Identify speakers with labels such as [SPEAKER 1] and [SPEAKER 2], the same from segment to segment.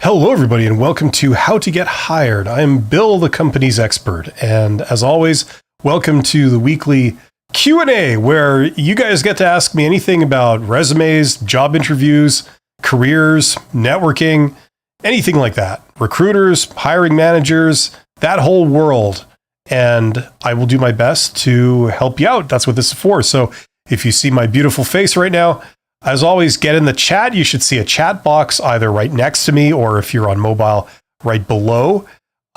[SPEAKER 1] Hello, everybody, and welcome to How to Get Hired. I'm Bill, the company's expert, and as always, welcome to the weekly Q&A, where you guys get to ask me anything about resumes, job interviews, careers, networking, anything like that. Recruiters, hiring managers, that whole world, and I will do my best to help you out. That's what this is for. So if you see my beautiful face right now, as always, get in the chat. You should see a chat box either right next to me or if you're on mobile, right below.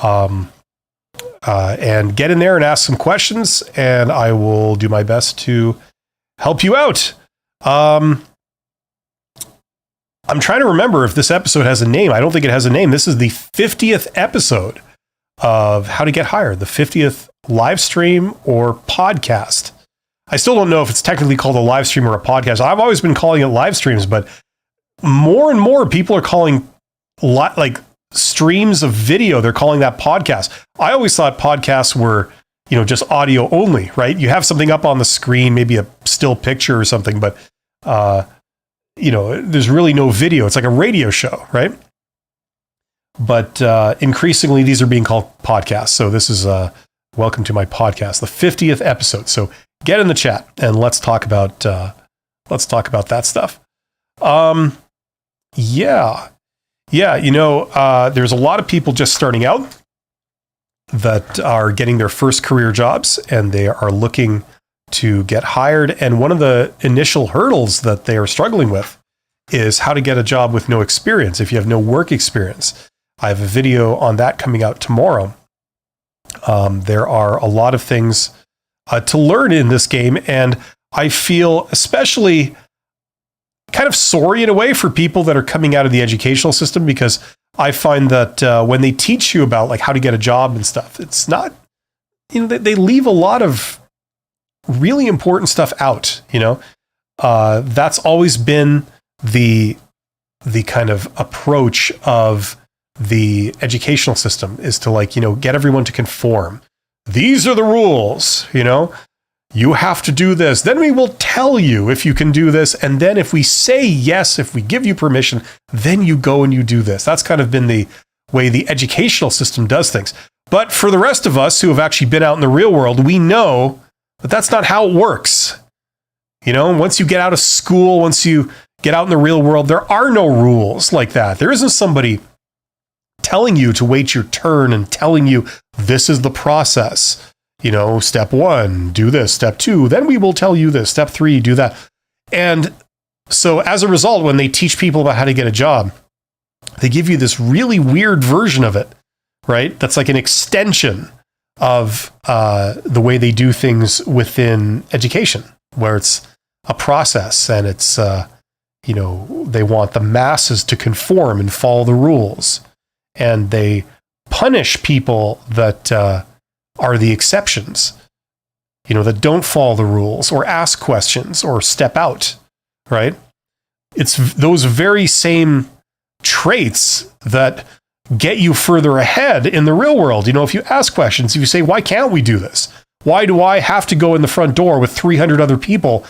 [SPEAKER 1] And get in there and ask some questions, and I will do my best to help you out. I'm trying to remember if this episode has a name. I don't think it has a name. This is the 50th episode of How to Get Hired, the 50th live stream or podcast. I still don't know if it's technically called a live stream or a podcast. I've always been calling it live streams, but more and more people are calling like streams of video. They're calling that podcast. I always thought podcasts were, just audio only, right? You have something up on the screen, maybe a still picture or something, but, there's really no video. It's like a radio show, right? But increasingly, these are being called podcasts. So this is welcome to my podcast, the 50th episode. So get in the chat and let's talk about that stuff. There's a lot of people just starting out that are getting their first career jobs, and they are looking to get hired. And one of the initial hurdles that they are struggling with is how to get a job with no experience. If you have no work experience, I have a video on that coming out tomorrow. There are a lot of things to learn in this game, and I feel especially kind of sorry in a way for people that are coming out of the educational system, because I find that when they teach you about like how to get a job and stuff, it's not, they leave a lot of really important stuff out. That's always been the kind of approach of the educational system, is to get everyone to conform. These are the rules, you have to do this. Then we will tell you if you can do this. And then if we say yes, if we give you permission, then you go and you do this. That's kind of been the way the educational system does things. But for the rest of us who have actually been out in the real world, we know that that's not how it works. Once you get out of school, once you get out in the real world, there are no rules like that. There isn't somebody telling you to wait your turn and telling you this is the process. Step 1, do this. Step 2, then we will tell you this. Step 3, do that. And so as a result, when they teach people about how to get a job, they give you this really weird version of it, right? That's like an extension of the way they do things within education, where it's a process and it's, they want the masses to conform and follow the rules. And they punish people that are the exceptions, that don't follow the rules or ask questions or step out, right? It's those very same traits that get you further ahead in the real world. If you ask questions, if you say, why can't we do this? Why do I have to go in the front door with 300 other people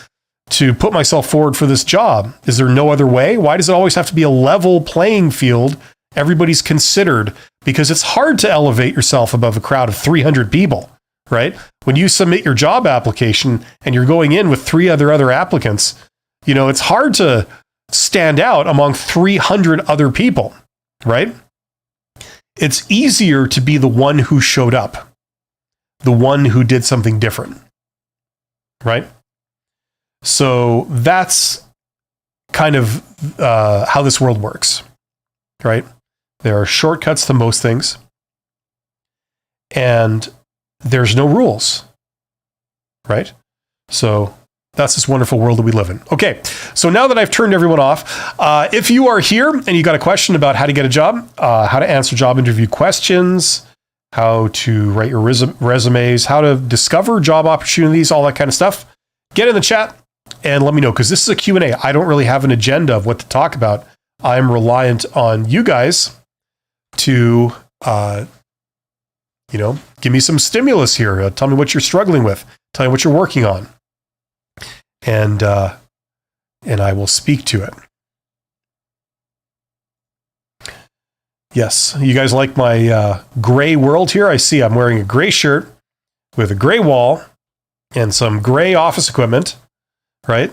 [SPEAKER 1] to put myself forward for this job? Is there no other way? Why does it always have to be a level playing field? Everybody's considered, because it's hard to elevate yourself above a crowd of 300 people, right? When you submit your job application and you're going in with three other applicants, it's hard to stand out among 300 other people, right? It's easier to be the one who showed up, the one who did something different, right? So that's kind of how this world works, right? There are shortcuts to most things, and there's no rules, right? So that's this wonderful world that we live in. Okay, so now that I've turned everyone off, if you are here and you got a question about how to get a job, how to answer job interview questions, how to write your resumes, how to discover job opportunities, all that kind of stuff, get in the chat and let me know, because this is a Q&A. I don't really have an agenda of what to talk about. I'm reliant on you guys to, give me some stimulus here. Tell me what you're struggling with. Tell me what you're working on. And I will speak to it. Yes, you guys like my gray world here? I see I'm wearing a gray shirt with a gray wall and some gray office equipment, right?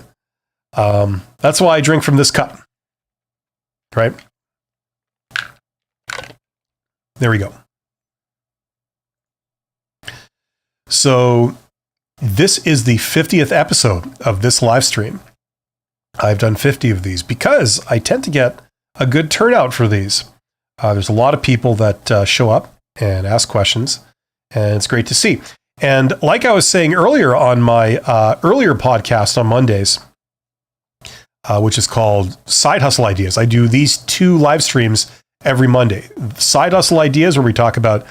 [SPEAKER 1] That's why I drink from this cup, right? There we go. So this is the 50th episode of this live stream. I've done 50 of these because I tend to get a good turnout for these. There's a lot of people that show up and ask questions, and it's great to see. And like I was saying earlier on my earlier podcast on Mondays, which is called Side Hustle Ideas, I do these 2 live streams every Monday. Side Hustle Ideas, where we talk about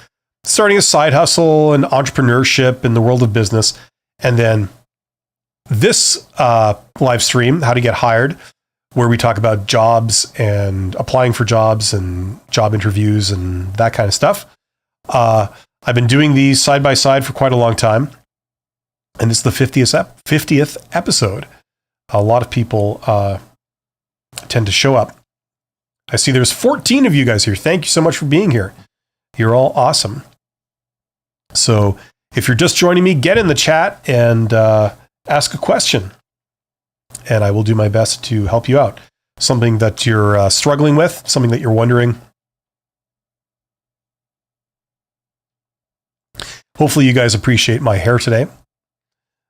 [SPEAKER 1] starting a side hustle and entrepreneurship in the world of business. And then this live stream, How to Get Hired, where we talk about jobs and applying for jobs and job interviews and that kind of stuff. I've been doing these side by side for quite a long time. And this is the 50th episode. A lot of people tend to show up. I see there's 14 of you guys here. Thank you so much for being here. You're all awesome. So if you're just joining me, get in the chat and ask a question. And I will do my best to help you out. Something that you're struggling with, something that you're wondering. Hopefully you guys appreciate my hair today.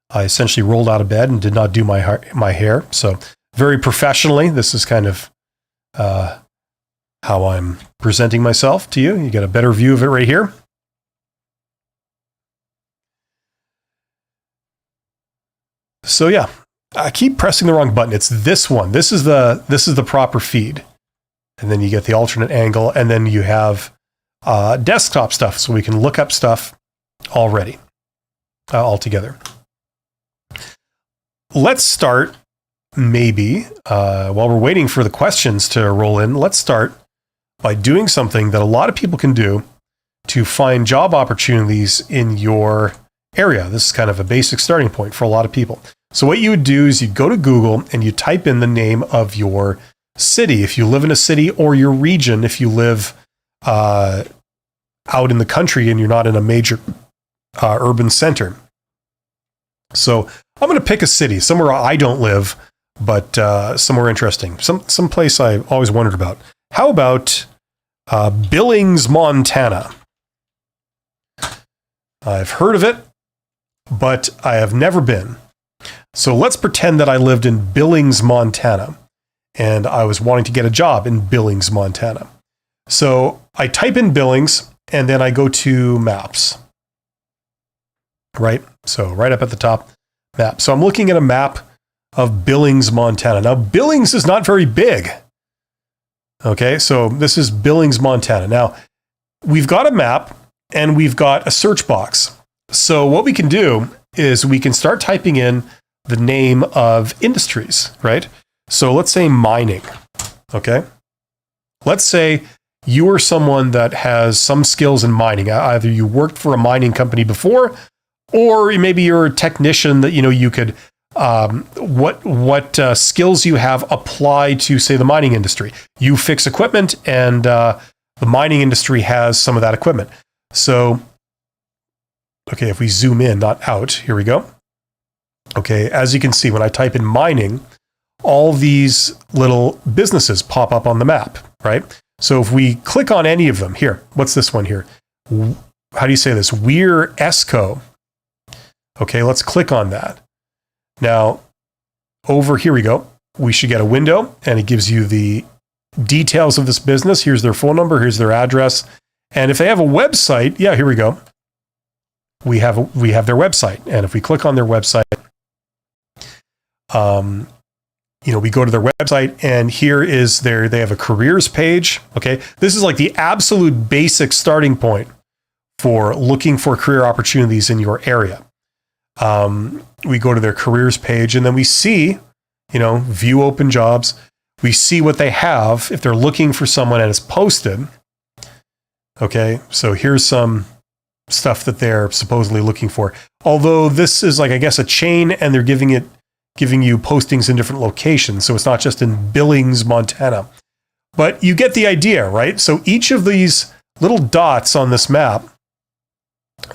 [SPEAKER 1] I essentially rolled out of bed and did not do my hair. So very professionally, this is kind of how I'm presenting myself to you. You get a better view of it right here. So yeah, I keep pressing the wrong button. It's this one. This is the proper feed. And then you get the alternate angle, and then you have desktop stuff, so we can look up stuff already, all together. Let's start, maybe, while we're waiting for the questions to roll in, let's start by doing something that a lot of people can do to find job opportunities in your area. This is kind of a basic starting point for a lot of people. So what you would do is you go to Google and you type in the name of your city, if you live in a city, or your region, if you live out in the country and you're not in a major urban center. So I'm going to pick a city, somewhere I don't live, but somewhere interesting, some place I've always wondered about. How about Billings, Montana? I've heard of it, but I have never been. So let's pretend that I lived in Billings, Montana, and I was wanting to get a job in Billings, Montana. So I type in Billings, and then I go to Maps. Right? So right up at the top, map. So I'm looking at a map of Billings, Montana. Now, Billings is not very big. Okay, so this is Billings, Montana. Now, we've got a map and we've got a search box. So what we can do is we can start typing in the name of industries, right? So let's say mining. Okay. Let's say you are someone that has some skills in mining. Either you worked for a mining company before, or maybe you're a technician that, you could, what skills you have apply to, say, the mining industry. You fix equipment, and the mining industry has some of that equipment. So, okay, if we zoom in, not out, here we go. Okay, as you can see, when I type in mining, all these little businesses pop up on the map, right? So if we click on any of them, here, what's this one here? How do you say this? Weir Esco. Okay, let's click on that. Now, over here we go. We should get a window, and it gives you the details of this business. Here's their phone number. Here's their address. And if they have a website, yeah, here we go. We have their website. And if we click on their website, we go to their website, and here is they have a careers page. Okay, this is like the absolute basic starting point for looking for career opportunities in your area. We go to their careers page, and then we see, view open jobs. We see what they have if they're looking for someone and it's posted. Okay, so here's some stuff that they're supposedly looking for. Although this is like, I guess, a chain, and they're giving you postings in different locations. So it's not just in Billings, Montana. But you get the idea, right? So each of these little dots on this map,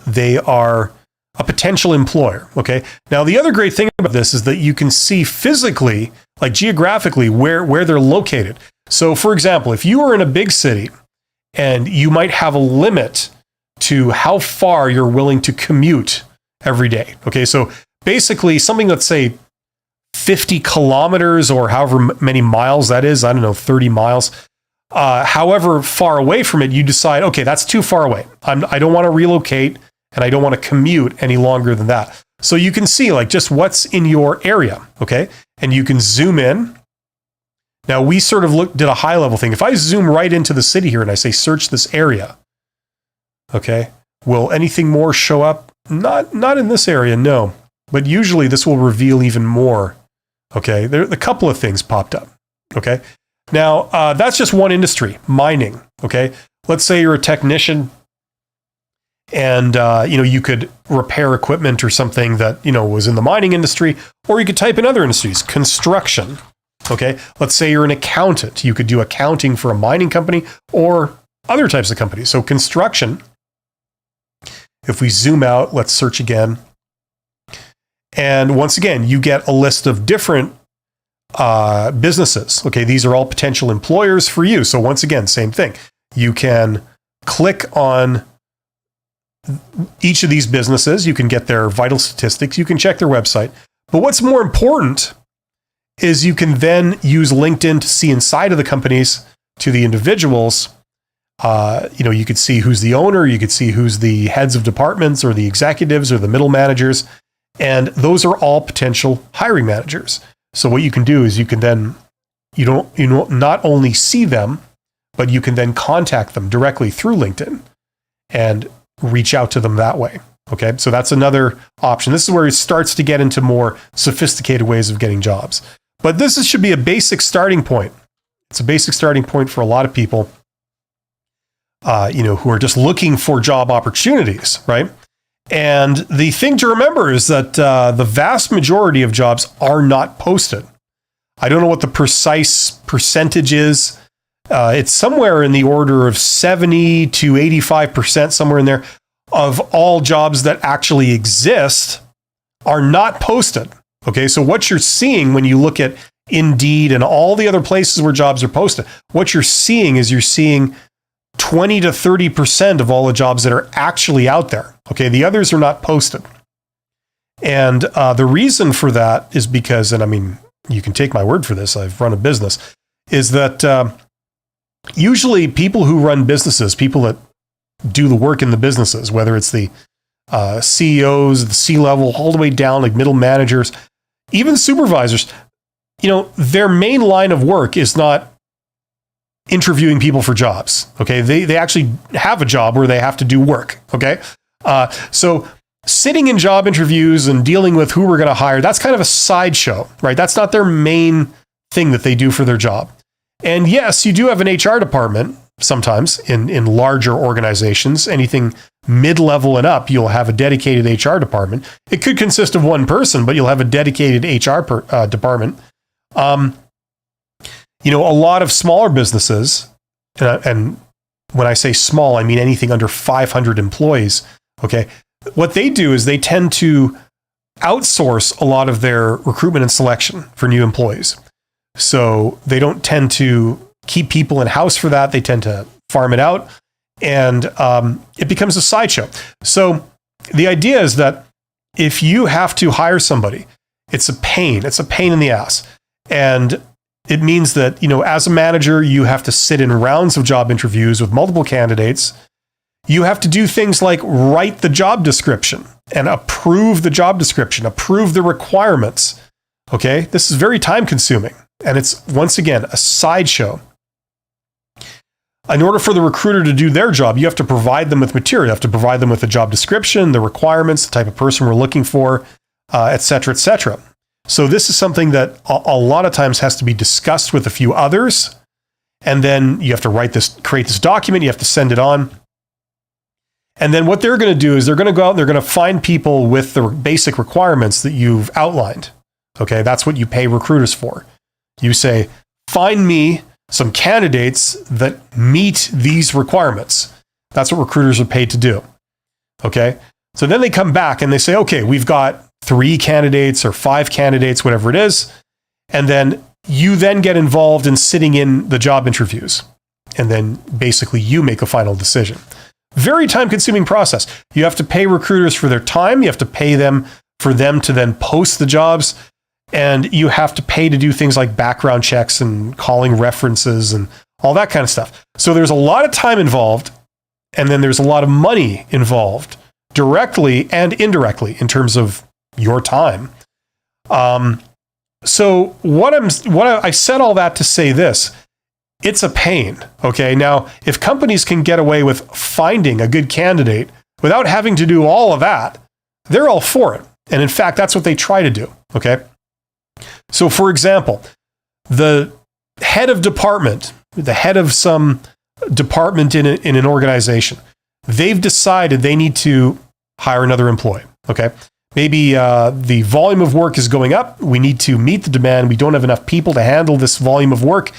[SPEAKER 1] they are a potential employer, okay? Now, the other great thing about this is that you can see physically, like geographically, where they're located. So, for example, if you are in a big city and you might have a limit to how far you're willing to commute every day, okay? So basically something that's, say, 50 kilometers or however many miles that is, I don't know, 30 miles, however far away from it, you decide, okay, that's too far away. I don't want to relocate and I don't want to commute any longer than that. So you can see like just what's in your area, okay? And you can zoom in. Now we sort of did a high level thing. If I zoom right into the city here and I say search this area, okay, will anything more show up? Not in this area, no. But usually this will reveal even more. Okay, there a couple of things popped up. Okay, now that's just one industry, mining. Okay, let's say you're a technician, and you could repair equipment or something that was in the mining industry, or you could type in other industries, construction. Okay, let's say you're an accountant, you could do accounting for a mining company or other types of companies. So construction. If we zoom out, let's search again. And once again, you get a list of different businesses. Okay, these are all potential employers for you. So once again, same thing. You can click on each of these businesses. You can get their vital statistics. You can check their website. But what's more important is you can then use LinkedIn to see inside of the companies to the individuals. You could see who's the owner. You could see who's the heads of departments or the executives or the middle managers. And those are all potential hiring managers. So what you can do is you can then, not only see them, but you can then contact them directly through LinkedIn and reach out to them that way. Okay, so that's another option. This is where it starts to get into more sophisticated ways of getting jobs. But this should be a basic starting point. It's a basic starting point for a lot of people, who are just looking for job opportunities, right? And the thing to remember is that the vast majority of jobs are not posted. I don't know what the precise percentage is. It's somewhere in the order of 70 to 85%, somewhere in there, of all jobs that actually exist are not posted. Okay, so what you're seeing when you look at Indeed and all the other places where jobs are posted, what you're seeing 20 to 30% of all the jobs that are actually out there. Okay, the others are not posted. And the reason for that is because, and I mean, you can take my word for this, I've run a business, is that usually people who run businesses, people that do the work in the businesses, whether it's the CEOs, the C-level, all the way down, like middle managers, even supervisors, their main line of work is not interviewing people for jobs. Okay, they actually have a job where they have to do work. Okay, so sitting in job interviews and dealing with who we're going to hire, that's kind of a sideshow, right? That's not their main thing that they do for their job. And yes, you do have an HR department sometimes in larger organizations. Anything mid-level and up, you'll have a dedicated HR department. It could consist of one person, but you'll have a dedicated HR department. A lot of smaller businesses, and when I say small, I mean anything under 500 employees, okay, what they do is they tend to outsource a lot of their recruitment and selection for new employees. So they don't tend to keep people in-house for that. They tend to farm it out, and it becomes a sideshow. So the idea is that if you have to hire somebody, it's a pain. It's a pain in the ass. And it means that, as a manager, you have to sit in rounds of job interviews with multiple candidates. You have to do things like write the job description and approve the job description, approve the requirements. Okay, this is very time consuming. And it's, once again, a sideshow. In order for the recruiter to do their job, you have to provide them with material. You have to provide them with the job description, the requirements, the type of person we're looking for, et cetera, et cetera. So this is something that a lot of times has to be discussed with a few others. And then you have to create this document, you have to send it on. And then what they're going to do is they're going to go out and they're going to find people with the basic requirements that you've outlined. Okay, that's what you pay recruiters for. You say, find me some candidates that meet these requirements. That's what recruiters are paid to do. Okay. So then they come back and they say, okay, we've got 3 candidates or 5 candidates, whatever it is. And then you then get involved in sitting in the job interviews. And then basically you make a final decision. Very time consuming process. You have to pay recruiters for their time. You have to pay them for them to then post the jobs. And you have to pay to do things like background checks and calling references and all that kind of stuff. So there's a lot of time involved. And then there's a lot of money involved, directly and indirectly, in terms of your time. So I said all that to say this: it's a pain. Okay, now if companies can get away with finding a good candidate without having to do all of that, they're all for it. And in fact, that's what they try to do. Okay, so for example, the head of department, the head of some department in an organization, they've decided they need to hire another employee. Okay. Maybe the volume of work is going up. We need to meet the demand. We don't have enough people to handle this volume of work.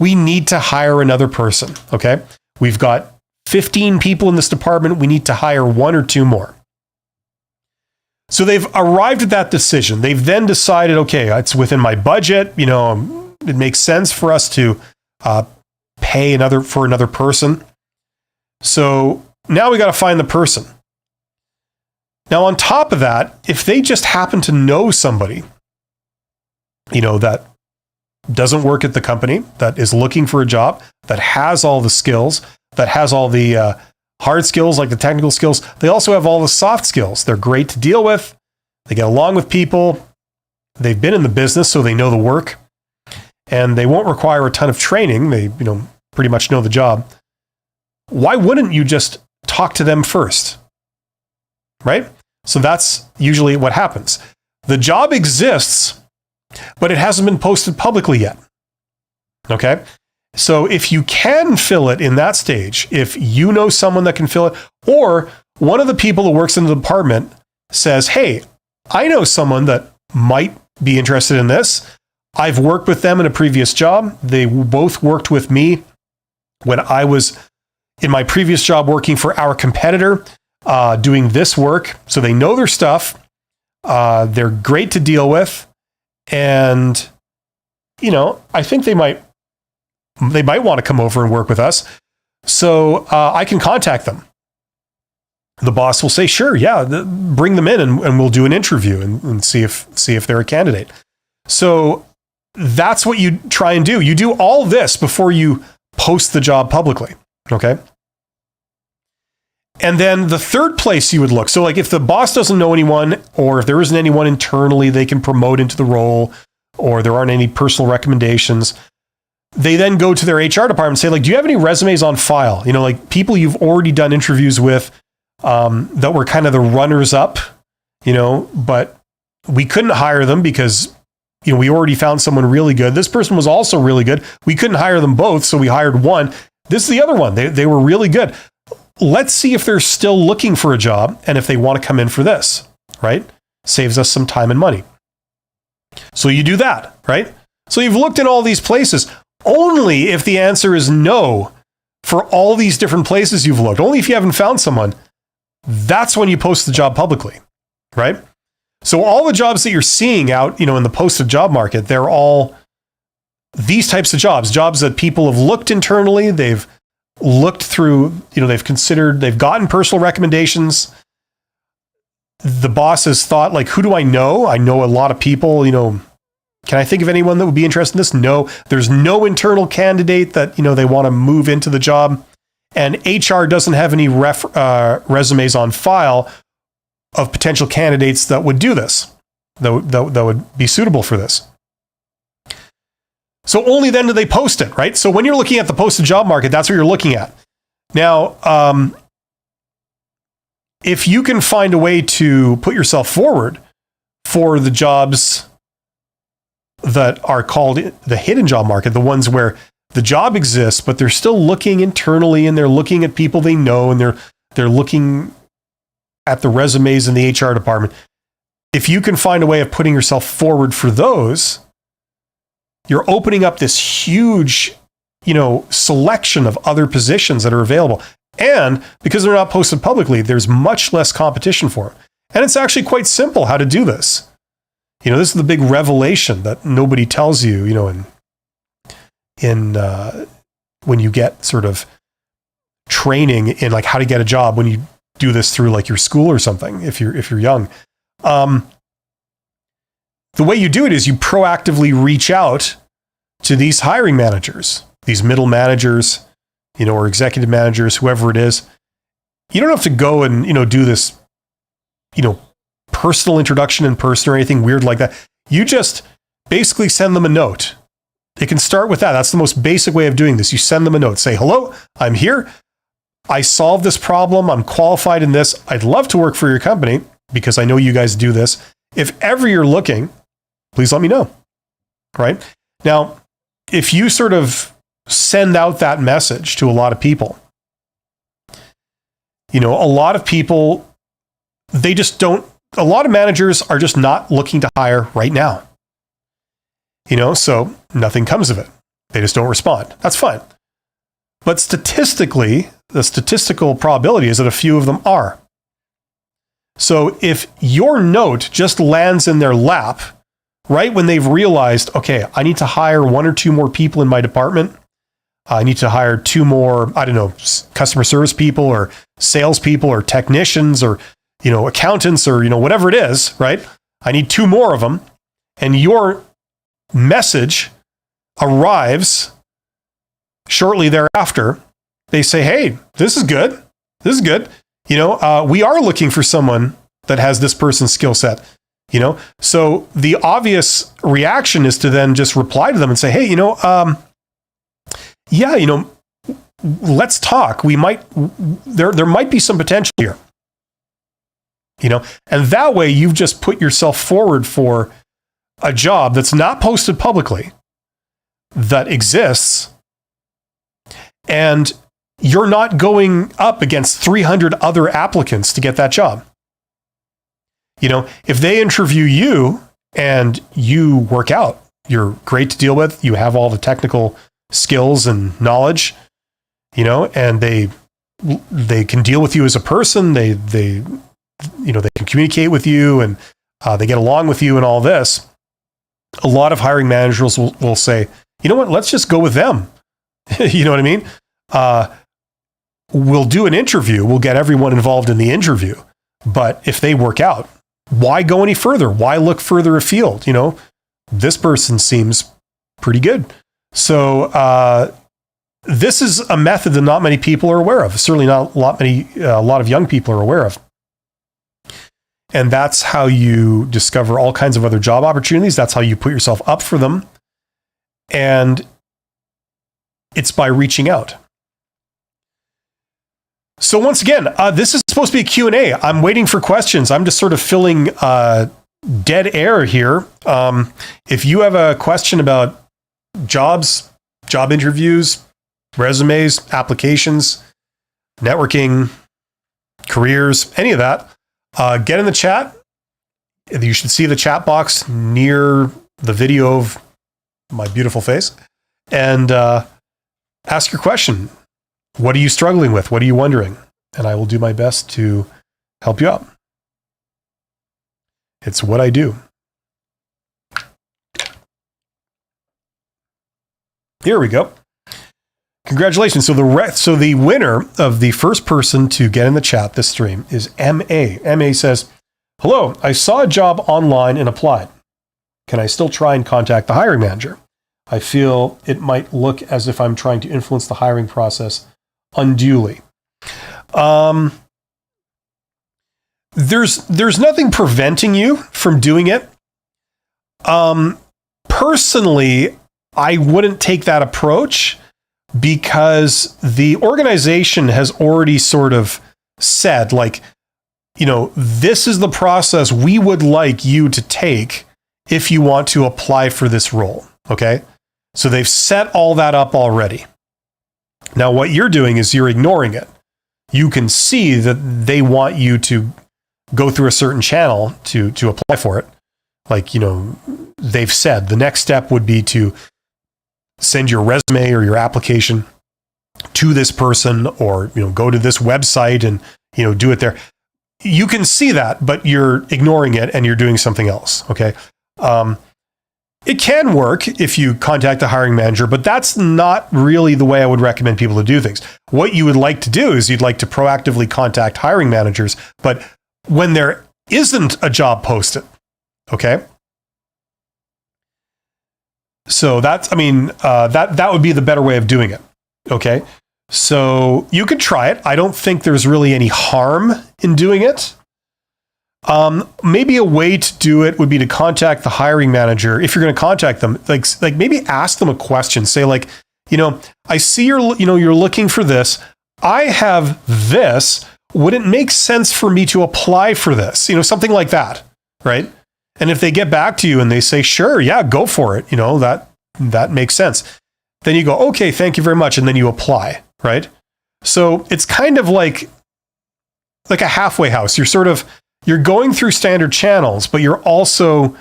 [SPEAKER 1] We need to hire another person. Okay. We've got 15 people in this department. We need to hire 1 or 2 more. So they've arrived at that decision. They've then decided, okay, it's within my budget. It makes sense for us to pay for another person. So now we got to find the person. Now, on top of that, if they just happen to know somebody, that doesn't work at the company, that is looking for a job, that has all the skills, that has all the hard skills, like the technical skills, they also have all the soft skills. They're great to deal with. They get along with people. They've been in the business, so they know the work, and they won't require a ton of training. They, pretty much know the job. Why wouldn't you just talk to them first? Right? So that's usually what happens. The job exists, but it hasn't been posted publicly yet. Okay? So if you can fill it in that stage, if you know someone that can fill it, or one of the people that works in the department says, hey, I know someone that might be interested in this. I've worked with them in a previous job. They both worked with me when I was in my previous job working for our competitor, doing this work. So they know their stuff. They're great to deal with. And, I think they might want to come over and work with us. So I can contact them. The boss will say, sure, yeah, bring them in and we'll do an interview and see if they're a candidate. So that's what you try and do. You do all this before you post the job publicly. Okay. And then the third place you would look. So like if the boss doesn't know anyone, or if there isn't anyone internally they can promote into the role, or there aren't any personal recommendations, they then go to their HR department and say, like, do you have any resumes on file? Like people you've already done interviews with that were kind of the runners up, but we couldn't hire them because, we already found someone really good. This person was also really good. We couldn't hire them both, so we hired one. This is the other one. They were really good. Let's see if they're still looking for a job and if they want to come in for this, right? Saves us some time and money. So you do that, right? So you've looked in all these places. Only if the answer is no for all these different places you've looked, only if you haven't found someone, that's when you post the job publicly, right? So all the jobs that you're seeing out, in the posted job market, they're all these types of jobs that people have looked internally, they've looked through, they've considered, they've gotten personal recommendations. The boss has thought, like, who do I know? I know a lot of people, can I think of anyone that would be interested in this? No, there's no internal candidate that, they want to move into the job. And HR doesn't have any resumes on file of potential candidates that would do this, that would be suitable for this. So only then do they post it, right? So when you're looking at the posted job market, that's what you're looking at. Now, if you can find a way to put yourself forward for the jobs that are called the hidden job market, the ones where the job exists, but they're still looking internally and they're looking at people they know and they're looking at the resumes in the HR department. If you can find a way of putting yourself forward for those, you're opening up this huge selection of other positions that are available. And because they're not posted publicly, there's much less competition for them. And it's actually quite simple how to do this. This is the big revelation that nobody tells you, in when you get sort of training in like how to get a job when you do this through like your school or something, if you're young. The way you do it is you proactively reach out to these hiring managers, these middle managers, or executive managers, whoever it is. You don't have to go and, do this, personal introduction in person or anything weird like that. You just basically send them a note. It can start with that. That's the most basic way of doing this. You send them a note. Say, hello, I'm here. I solved this problem. I'm qualified in this. I'd love to work for your company because I know you guys do this. If ever you're looking, please let me know. Right? Now, if you sort of send out that message to a lot of people, a lot of people, a lot of managers are just not looking to hire right now. So nothing comes of it. They just don't respond. That's fine. But statistically, the statistical probability is that a few of them are. So if your note just lands in their lap right when they've realized, okay, I need to hire 1 or 2 more people in my department. I need to hire 2 more, customer service people or salespeople or technicians or, accountants or, whatever it is, right? I need 2 more of them. And your message arrives shortly thereafter. They say, hey, this is good. This is good. We are looking for someone that has this person's skill set. So the obvious reaction is to then just reply to them and say, hey, let's talk. There might be some potential here. And that way you've just put yourself forward for a job that's not posted publicly, that exists, and you're not going up against 300 other applicants to get that job. If they interview you and you work out, you're great to deal with, you have all the technical skills and knowledge, and they can deal with you as a person, they can communicate with you and they get along with you and all this. A lot of hiring managers will say, you know what, let's just go with them. You know what I mean? We'll do an interview. We'll get everyone involved in the interview. But if they work out, why go any further? Why look further afield? This person seems pretty good. So this is a method that not many people are aware of. Certainly not a lot of young people are aware of. And that's how you discover all kinds of other job opportunities. That's how you put yourself up for them. And it's by reaching out. So once again, this is supposed to be a Q&A. I'm waiting for questions. I'm just sort of filling dead air here. If you have a question about jobs, job interviews, resumes, applications, networking, careers, any of that, get in the chat. You should see the chat box near the video of my beautiful face and ask your question. What are you struggling with? What are you wondering? And I will do my best to help you out. It's what I do. Here we go. Congratulations. So the winner of the first person to get in the chat this stream is MA. MA says, hello, I saw a job online and applied. Can I still try and contact the hiring manager? I feel it might look as if I'm trying to influence the hiring process unduly. There's nothing preventing you from doing it. Personally, I wouldn't take that approach because the organization has already sort of said, like, this is the process we would like you to take if you want to apply for this role. Okay. So they've set all that up already. Now, what you're doing is you're ignoring it. You can see that they want you to go through a certain channel to apply for it. Like, they've said the next step would be to send your resume or your application to this person, or, go to this website and, do it there. You can see that, but you're ignoring it and you're doing something else. Okay. It can work if you contact the hiring manager, but that's not really the way I would recommend people to do things. What you would like to do is you'd like to proactively contact hiring managers, but when there isn't a job posted. Okay. So that would be the better way of doing it. Okay. So you could try it. I don't think there's really any harm in doing it. Maybe a way to do it would be to contact the hiring manager. If you're going to contact them, like maybe ask them a question. Say like, I see you're looking for this. I have this. Would it make sense for me to apply for this? Something like that, right? And if they get back to you and they say, sure, yeah, go for it. That makes sense. Then you go, okay, thank you very much. And then you apply, right? So it's kind of like a halfway house. You're going through standard channels, but you're also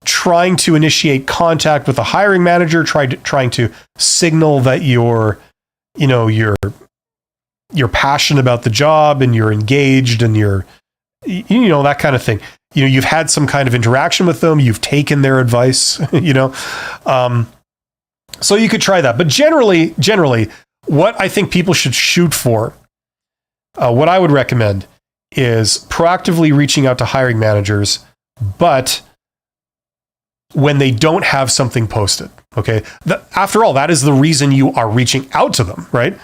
[SPEAKER 1] trying to initiate contact with the hiring manager, trying to signal that you're passionate about the job and you're engaged and you're, that kind of thing. You've had some kind of interaction with them. You've taken their advice, so you could try that. But generally, what I think people should shoot for, what I would recommend is proactively reaching out to hiring managers, but when they don't have something posted. Okay. After all, that is the reason you are reaching out to them, right?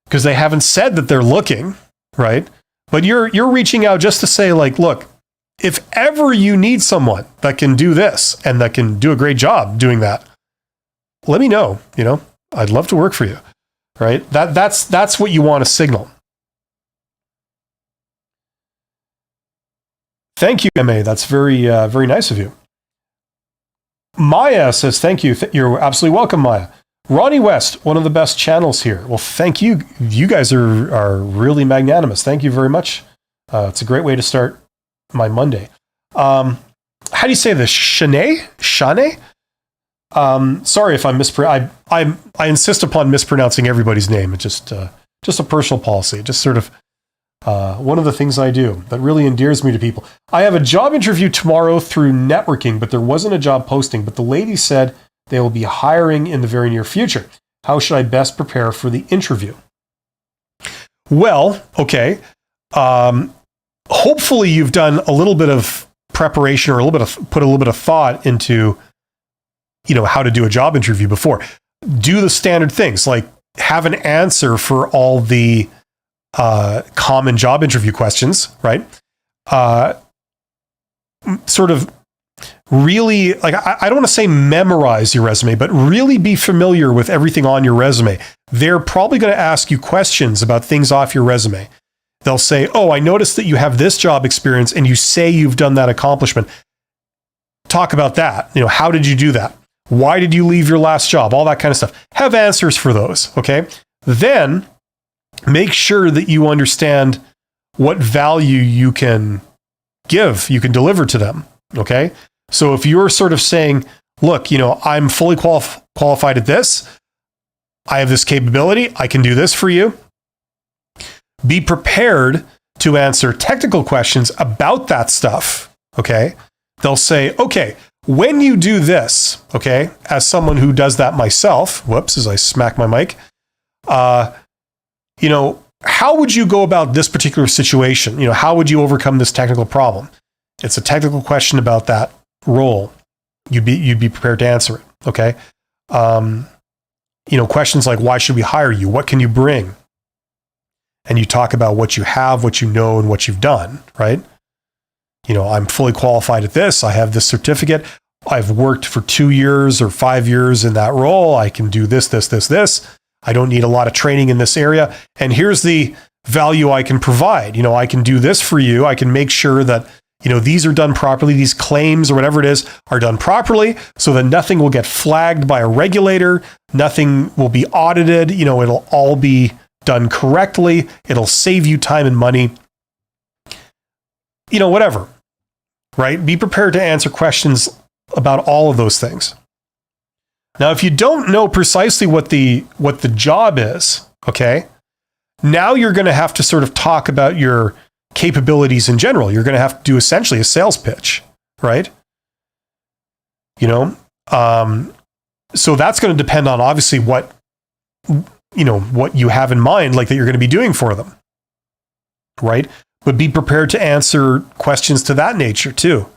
[SPEAKER 1] Because they haven't said that they're looking, right? But you're reaching out just to say like, look, if ever you need someone that can do this and that can do a great job doing that, let me know. I'd love to work for you, right? That's what you want to signal. Thank you, MA. That's very, very nice of you. Maya says, thank you. You're absolutely welcome, Maya. Ronnie West, one of the best channels here. Well, thank you. You guys are really magnanimous. Thank you very much. It's a great way to start my Monday. How do you say this? Shanae? Sorry if I'm I insist upon mispronouncing everybody's name. It's just a personal policy. Just sort of one of the things I do that really endears me to people. I have a job interview tomorrow through networking, but there wasn't a job posting. But the lady said they will be hiring in the very near future. How should I best prepare for the interview? Well, okay. Hopefully you've done a little bit of preparation or put a little bit of thought into, how to do a job interview before. Do the standard things, like have an answer for all the common job interview questions, right? Sort of really, like, I don't want to say memorize your resume, but really be familiar with everything on your resume. They're probably going to ask you questions about things off your resume. They'll say, oh, I noticed that you have this job experience and you say you've done that accomplishment. Talk about that. How did you do that? Why did you leave your last job? All that kind of stuff. Have answers for those, okay? Then make sure that you understand what value you can deliver to them, okay? So if you're sort of saying, look, I'm fully qualified at this, I have this capability, I can do this for you, be prepared to answer technical questions about that stuff, okay? They'll say, okay, when you do this, okay, as someone who does that myself, whoops, as I smack my mic, how would you go about this particular situation? How would you overcome this technical problem? It's a technical question about that role. You'd be prepared to answer it, okay? Questions like, why should we hire you? What can you bring? And you talk about what you have, what you know, and what you've done, right? I'm fully qualified at this. I have this certificate. I've worked for 2 years or 5 years in that role. I can do this. I don't need a lot of training in this area. And here's the value I can provide. I can do this for you. I can make sure that, these are done properly. These claims or whatever it is are done properly so that nothing will get flagged by a regulator. Nothing will be audited. It'll all be done correctly. It'll save you time and money. Whatever, right? Be prepared to answer questions about all of those things. Now, if you don't know precisely what the job is, okay, now you're going to have to sort of talk about your capabilities in general. You're going to have to do essentially a sales pitch, right? You know, so that's going to depend on obviously what you have in mind, like that you're going to be doing for them, right? But be prepared to answer questions to that nature too.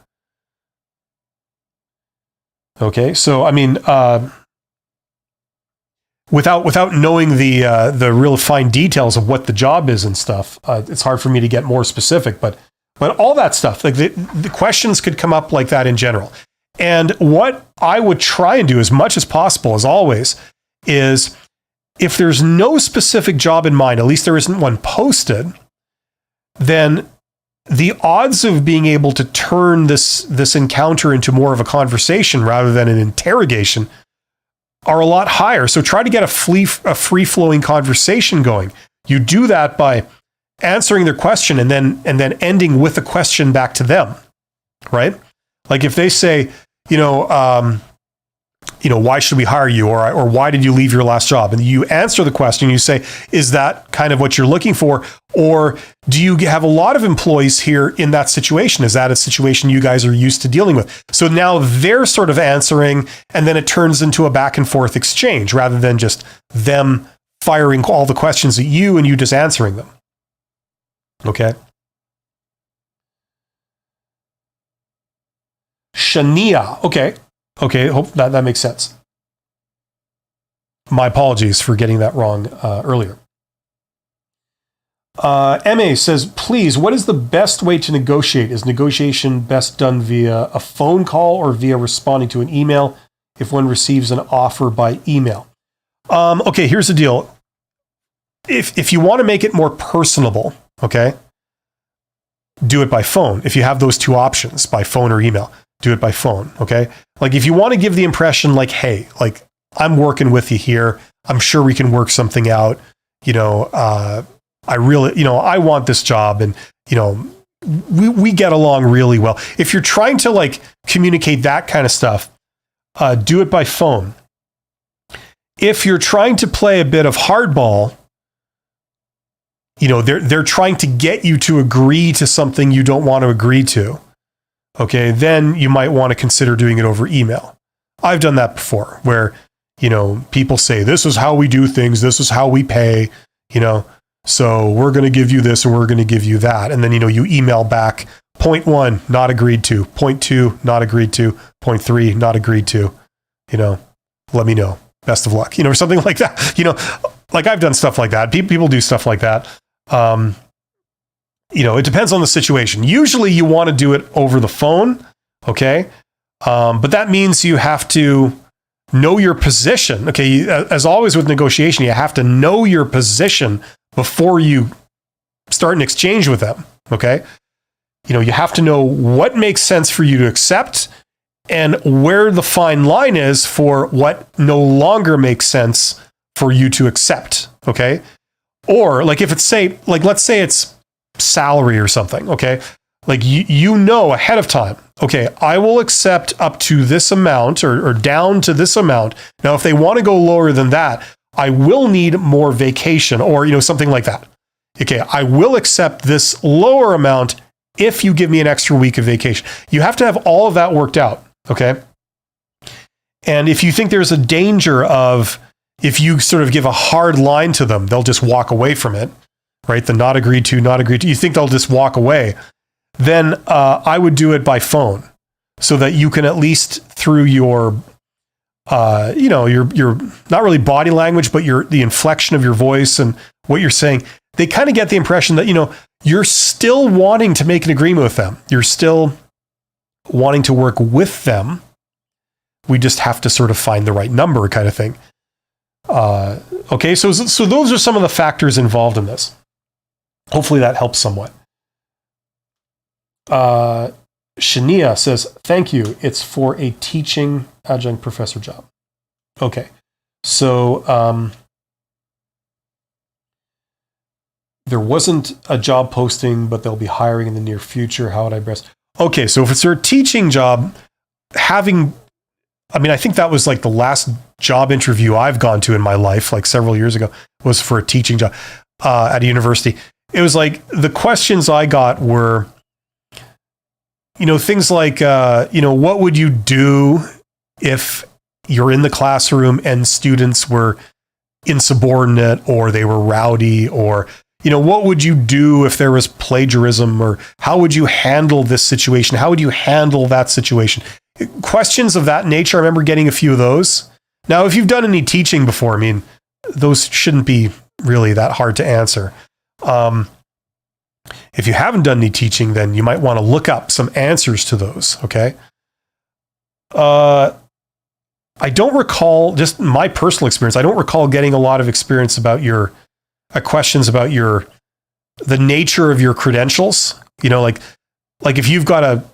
[SPEAKER 1] Okay, so I mean, without knowing the real fine details of what the job is and stuff, it's hard for me to get more specific. But all that stuff, like the questions could come up like that in general. And what I would try and do as much as possible, as always, is if there's no specific job in mind, at least there isn't one posted, then the odds of being able to turn this encounter into more of a conversation rather than an interrogation are a lot higher. So try to get a free-flowing conversation going. You do that by answering their question and then ending with a question back to them, right? Like if they say, why should we hire you? Or why did you leave your last job? And you answer the question, you say, is that kind of what you're looking for? Or do you have a lot of employees here in that situation? Is that a situation you guys are used to dealing with? So now they're sort of answering, and then it turns into a back and forth exchange rather than just them firing all the questions at you and you just answering them. Okay. Shania. Okay, hope that makes sense. My apologies for getting that wrong earlier. MA says, please, what is the best way to negotiate? Is negotiation best done via a phone call or via responding to an email if one receives an offer by email? Okay, here's the deal. If you want to make it more personable, okay, do it by phone. If you have those two options, by phone or email, do it by phone, okay? Like if you want to give the impression like, hey, like I'm working with you here. I'm sure we can work something out. I really, I want this job and, we get along really well. If you're trying to like communicate that kind of stuff, do it by phone. If you're trying to play a bit of hardball, they're trying to get you to agree to something you don't want to agree to. Okay, then you might want to consider doing it over email. I've done that before where, people say, this is how we do things. This is how we pay, so we're going to give you this and we're going to give you that. And then, you email back point 1, not agreed to, point 2, not agreed to, point 3, not agreed to, let me know. Best of luck, or something like that. Like I've done stuff like that. People do stuff like that. It depends on the situation. Usually you want to do it over the phone, okay? But that means you have to know your position. Okay, as always with negotiation, you have to know your position before you start an exchange with them, okay? You have to know what makes sense for you to accept and where the fine line is for what no longer makes sense for you to accept, okay? Or like if it's let's say it's salary or something, okay? Like you know ahead of time, okay, I will accept up to this amount or down to this amount. Now, if they want to go lower than that, I will need more vacation or, something like that. Okay, I will accept this lower amount if you give me an extra week of vacation. You have to have all of that worked out, okay? And if you think there's a danger of, if you sort of give a hard line to them, they'll just walk away from it, right? The not agreed to, you think they'll just walk away. Then I would do it by phone so that you can at least through your, your not really body language, but the inflection of your voice and what you're saying, they kind of get the impression that, you're still wanting to make an agreement with them. You're still wanting to work with them. We just have to sort of find the right number kind of thing. Okay, so those are some of the factors involved in this. Hopefully that helps somewhat. Shania says, thank you. It's for a teaching adjunct professor job. Okay. So there wasn't a job posting, but they'll be hiring in the near future. How would I best? Okay. So if it's your teaching job, having I mean, I think that was like the last job interview I've gone to in my life, like several years ago, was for a teaching job at a university. It was like the questions I got were, things like, what would you do if you're in the classroom and students were insubordinate or they were rowdy, or, what would you do if there was plagiarism, or how would you handle this situation? How would you handle that situation? Questions of that nature. I remember getting a few of those. Now, if you've done any teaching before, I mean, those shouldn't be really that hard to answer. If you haven't done any teaching, then you might want to look up some answers to those. Okay. I don't recall, just my personal experience, I don't recall getting a lot of experience about questions about the nature of your credentials. Like if you've got a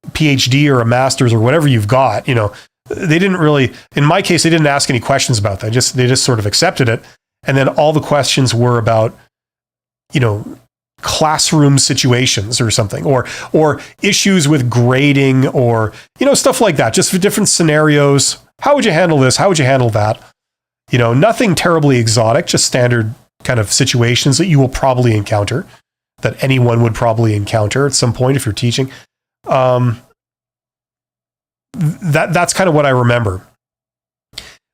[SPEAKER 1] PhD or a master's or whatever you've got, they didn't really, in my case, they didn't ask any questions about that. They just sort of accepted it. And then all the questions were about, classroom situations or something, or issues with grading, or, stuff like that, just for different scenarios. How would you handle this? How would you handle that? Nothing terribly exotic, just standard kind of situations that you will probably encounter, that anyone would probably encounter at some point if you're teaching. That's kind of what I remember.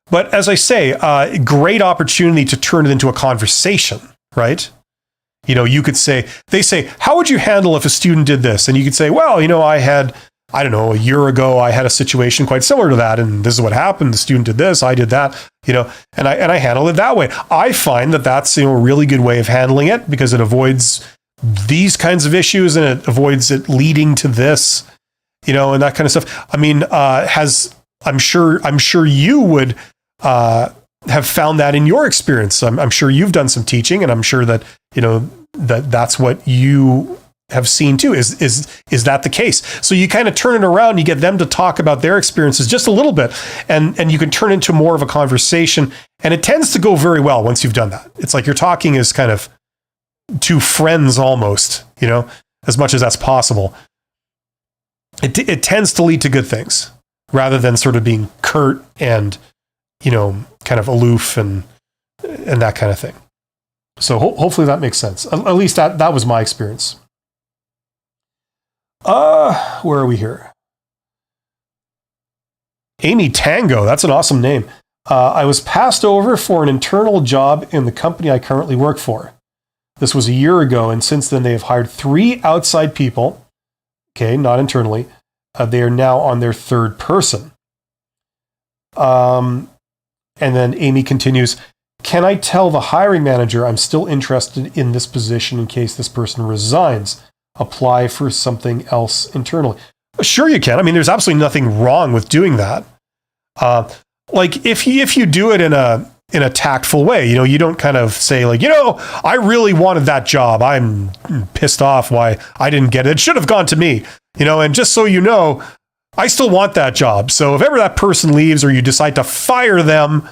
[SPEAKER 1] But as I say, great opportunity to turn it into a conversation, right? You could say, they say, how would you handle if a student did this? And you could say, well, I had, I don't know, a year ago, I had a situation quite similar to that, and this is what happened. The student did this, I did that, and I handled it that way. I find that that's a really good way of handling it, because it avoids these kinds of issues, and it avoids it leading to this, and that kind of stuff. I mean, I'm sure you would have found that in your experience. I'm sure you've done some teaching, and I'm sure that that's what you have seen too. Is that the case? So you kind of turn it around, you get them to talk about their experiences just a little bit, and you can turn into more of a conversation, and it tends to go very well once you've done that. It's like you're talking as kind of two friends almost, as much as that's possible. It tends to lead to good things, rather than sort of being curt and, kind of aloof and that kind of thing. So hopefully that makes sense. At least that was my experience. Where are we here? Amy Tango, that's an awesome name. I was passed over for an internal job in the company I currently work for. This was a year ago, and since then they have hired 3 outside people. Okay, not internally. They are now on their 3rd person. And then Amy continues, can I tell the hiring manager I'm still interested in this position in case this person resigns? Apply for something else internally. Sure you can. I mean, there's absolutely nothing wrong with doing that. Like if you do it in a tactful way, you don't kind of say like, I really wanted that job. I'm pissed off why I didn't get it. It should have gone to me, and just so you know, I still want that job. So if ever that person leaves or you decide to fire them,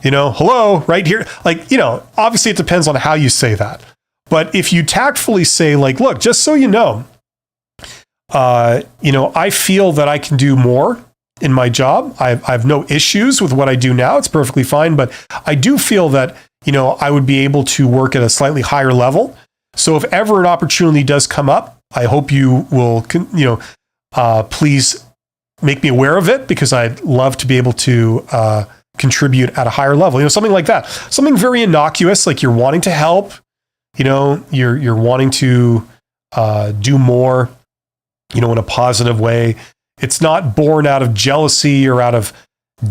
[SPEAKER 1] hello, right here, like, obviously it depends on how you say that. But if you tactfully say like, look, just so you know, I feel that I can do more in my job. I have no issues with what I do now. It's perfectly fine. But I do feel that, I would be able to work at a slightly higher level. So if ever an opportunity does come up, I hope you will, please make me aware of it, because I'd love to be able to contribute at a higher level. Something like that. Something very innocuous, like you're wanting to help. You're wanting to do more, in a positive way. It's not born out of jealousy or out of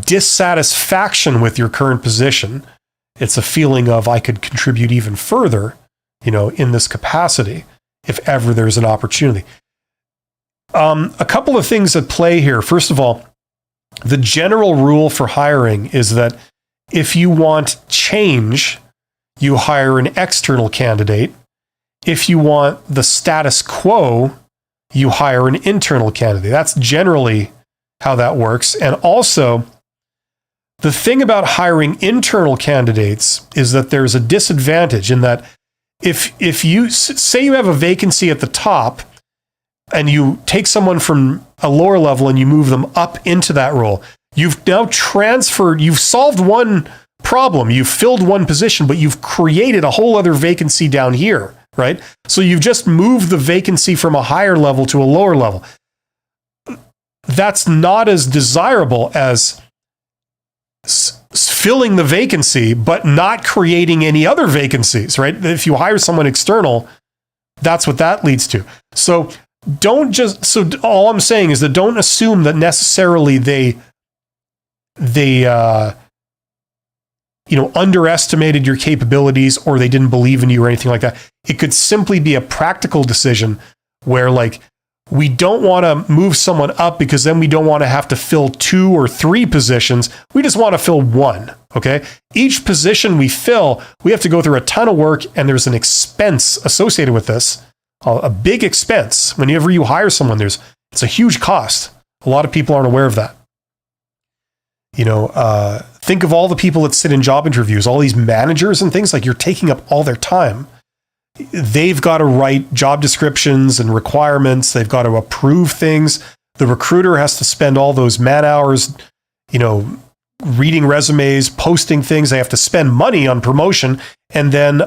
[SPEAKER 1] dissatisfaction with your current position. It's a feeling of, I could contribute even further, in this capacity, if ever there's an opportunity. A couple of things at play here. First of all, the general rule for hiring is that if you want change, you hire an external candidate. If you want the status quo, you hire an internal candidate. That's generally how that works. And also, the thing about hiring internal candidates is that there's a disadvantage in that if you say you have a vacancy at the top and you take someone from a lower level and you move them up into that role, You've now transferred, you've solved one problem, you've filled one position, but you've created a whole other vacancy down here, right? So you've just moved the vacancy from a higher level to a lower level. That's not as desirable as filling the vacancy, but not creating any other vacancies, right? If you hire someone external, that's what that leads to. So all I'm saying is that don't assume that necessarily they underestimated your capabilities or they didn't believe in you or anything like that. It could simply be a practical decision where like, we don't want to move someone up because then we don't want to have to fill 2 or 3 positions. We just want to fill 1. Okay. Each position we fill, we have to go through a ton of work, and there's an expense associated with this, a big expense. Whenever you hire someone, it's a huge cost. A lot of people aren't aware of that. Think of all the people that sit in job interviews, all these managers and things, like you're taking up all their time. They've got to write job descriptions and requirements. They've got to approve things. The recruiter has to spend all those man hours, reading resumes, posting things. They have to spend money on promotion. And then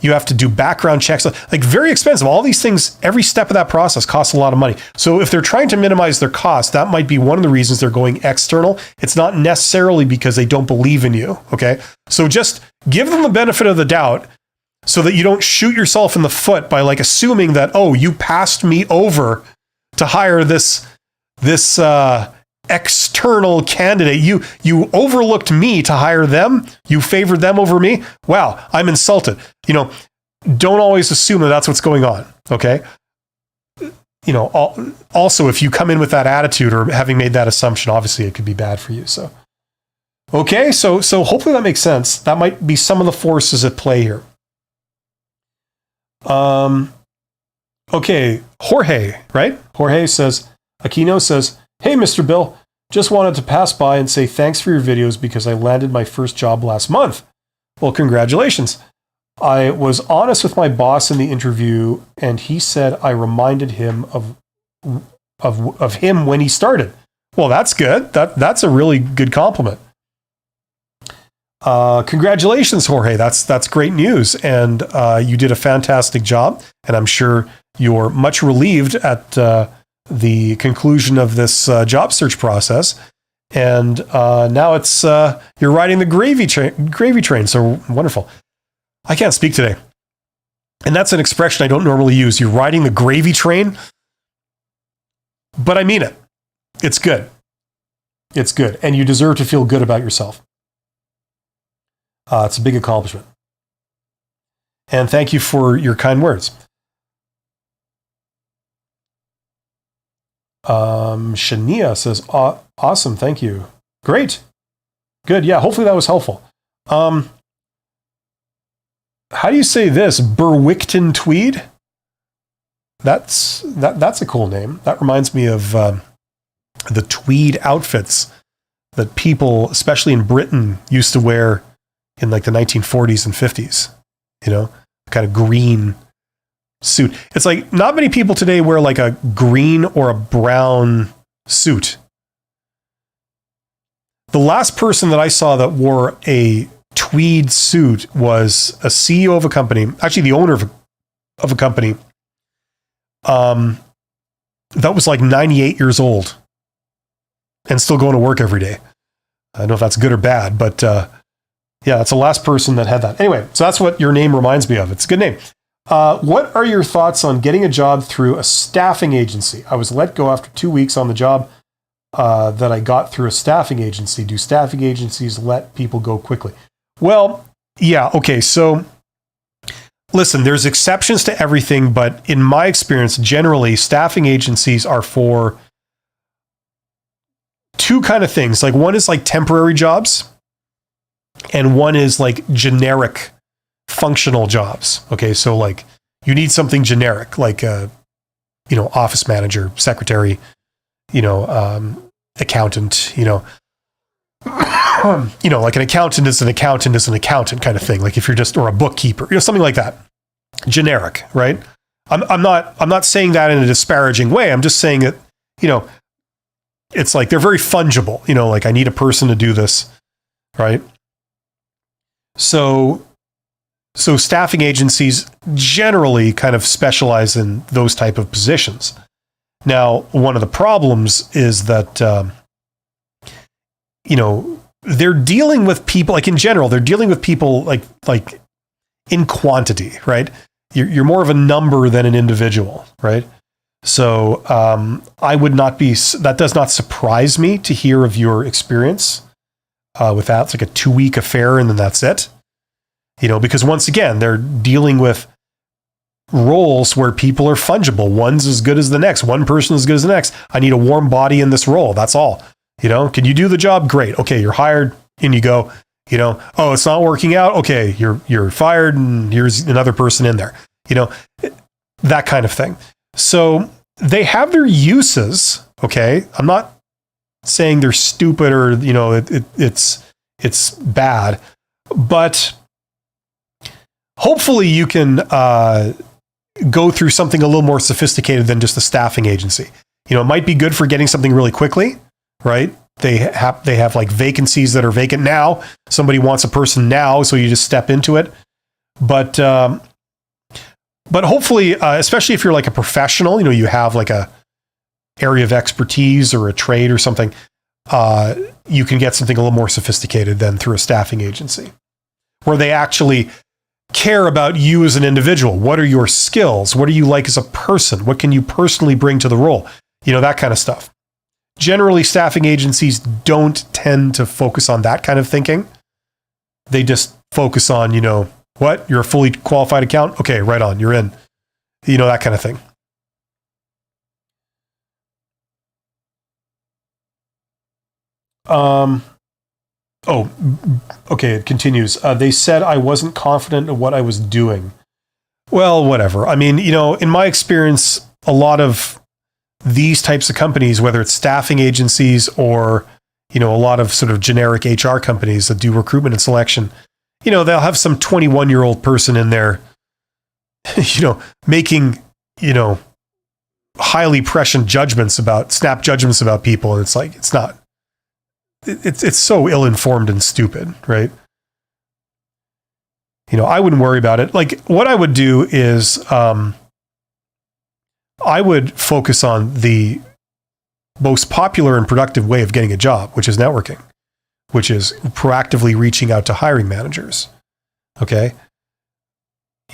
[SPEAKER 1] you have to do background checks, like very expensive. All these things, every step of that process costs a lot of money. So if they're trying to minimize their costs, that might be one of the reasons they're going external. It's not necessarily because they don't believe in you. Okay. So just give them the benefit of the doubt, so that you don't shoot yourself in the foot by like assuming that, oh, you passed me over to hire this external candidate. You overlooked me to hire them. You favored them over me. Wow, I'm insulted. Don't always assume that that's what's going on. Okay. Also, if you come in with that attitude or having made that assumption, obviously it could be bad for you. So, okay. So hopefully that makes sense. That might be some of the forces at play here. Okay, Jorge, right? Aquino says, hey, Mr. Bill, just wanted to pass by and say thanks for your videos because I landed my first job last month. Well, congratulations. I was honest with my boss in the interview, and he said I reminded him of him when he started. Well, that's good. That's a really good compliment. Congratulations, Jorge. That's great news. And you did a fantastic job. And I'm sure you're much relieved at the conclusion of this job search process. And now it's you're riding the gravy train. So wonderful. I can't speak today. And that's an expression I don't normally use. You're riding the gravy train. But I mean it. It's good. It's good. And you deserve to feel good about yourself. It's a big accomplishment. And thank you for your kind words. Shania says, awesome, thank you. Great. Good. Yeah, hopefully that was helpful. How do you say this? Berwickton Tweed? That's a cool name. That reminds me of the tweed outfits that people, especially in Britain, used to wear in like the 1940s and 50s, kind of green suit. It's like not many people today wear like a green or a brown suit. The last person that I saw that wore a tweed suit was a CEO of a company, actually the owner of a company, that was like 98 years old and still going to work every day. I don't know if that's good or bad, but yeah, that's the last person that had that. Anyway, so that's what your name reminds me of. It's a good name. What are your thoughts on getting a job through a staffing agency? I was let go after 2 weeks on the job that I got through a staffing agency. Do staffing agencies let people go quickly? Well, yeah, okay. So listen, there's exceptions to everything, but in my experience, generally, staffing agencies are for two kind of things. Like one is like temporary jobs, and one is like generic functional jobs. Okay. So like you need something generic, like office manager, secretary, accountant, like an accountant is an accountant is an accountant kind of thing. Like if you're just, or a bookkeeper, something like that. Generic, right? I'm not saying that in a disparaging way. I'm just saying that, it's like they're very fungible, like I need a person to do this, right? So staffing agencies generally kind of specialize in those type of positions. Now, one of the problems is that, they're dealing with people, like in general, they're dealing with people like in quantity, right? You're more of a number than an individual, right? So I would not be, that does not surprise me to hear of your experience with that. It's like a 2-week affair and then that's it. Because once again, they're dealing with roles where people are fungible. One's as good as the next. One person is as good as the next. I need a warm body in this role. That's all. Can you do the job? Great. Okay, you're hired. In you go. Oh, it's not working out. Okay, you're fired, and here's another person in there. That kind of thing. So they have their uses. Okay, I'm not saying they're stupid or it's bad, but hopefully you can go through something a little more sophisticated than just a staffing agency. It might be good for getting something really quickly, right? They have like vacancies that are vacant now. Somebody wants a person now, so you just step into it. But hopefully, especially if you're like a professional, you have like a area of expertise or a trade or something, you can get something a little more sophisticated than through a staffing agency, where they actually care about you as an individual. What are your skills? What are you like as a person? What can you personally bring to the role? That kind of stuff. Generally, staffing agencies don't tend to focus on that kind of thinking. They just focus on, what? You're a fully qualified accountant? Okay, right on. You're in. That kind of thing. Okay, it continues. They said I wasn't confident in what I was doing. Well, whatever. I mean, in my experience, a lot of these types of companies, whether it's staffing agencies or, a lot of sort of generic HR companies that do recruitment and selection, they'll have some 21-year-old person in there, making, highly prescient snap judgments about people. And it's like, it's so ill-informed and stupid, right? I wouldn't worry about it. Like what I would do is, I would focus on the most popular and productive way of getting a job, which is networking, which is proactively reaching out to hiring managers. Okay.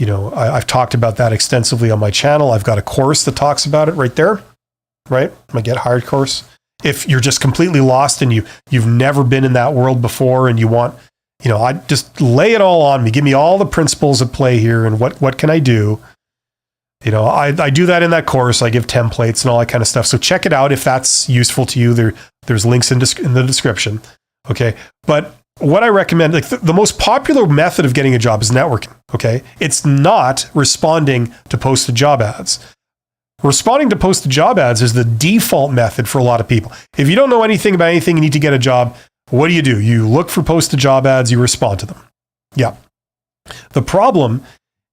[SPEAKER 1] I've talked about that extensively on my channel. I've got a course that talks about it right there, right? My Get Hired course. If you're just completely lost and you've never been in that world before and you want, I just lay it all on me. Give me all the principles at play here and what can I do? I do that in that course. I give templates and all that kind of stuff. So check it out if that's useful to you. There's links in the description. Okay. But what I recommend, like the most popular method of getting a job is networking. Okay. It's not responding to posted job ads. Responding to posted job ads is the default method for a lot of people. If you don't know anything about anything, you need to get a job. What do? You look for posted job ads, you respond to them. Yeah. The problem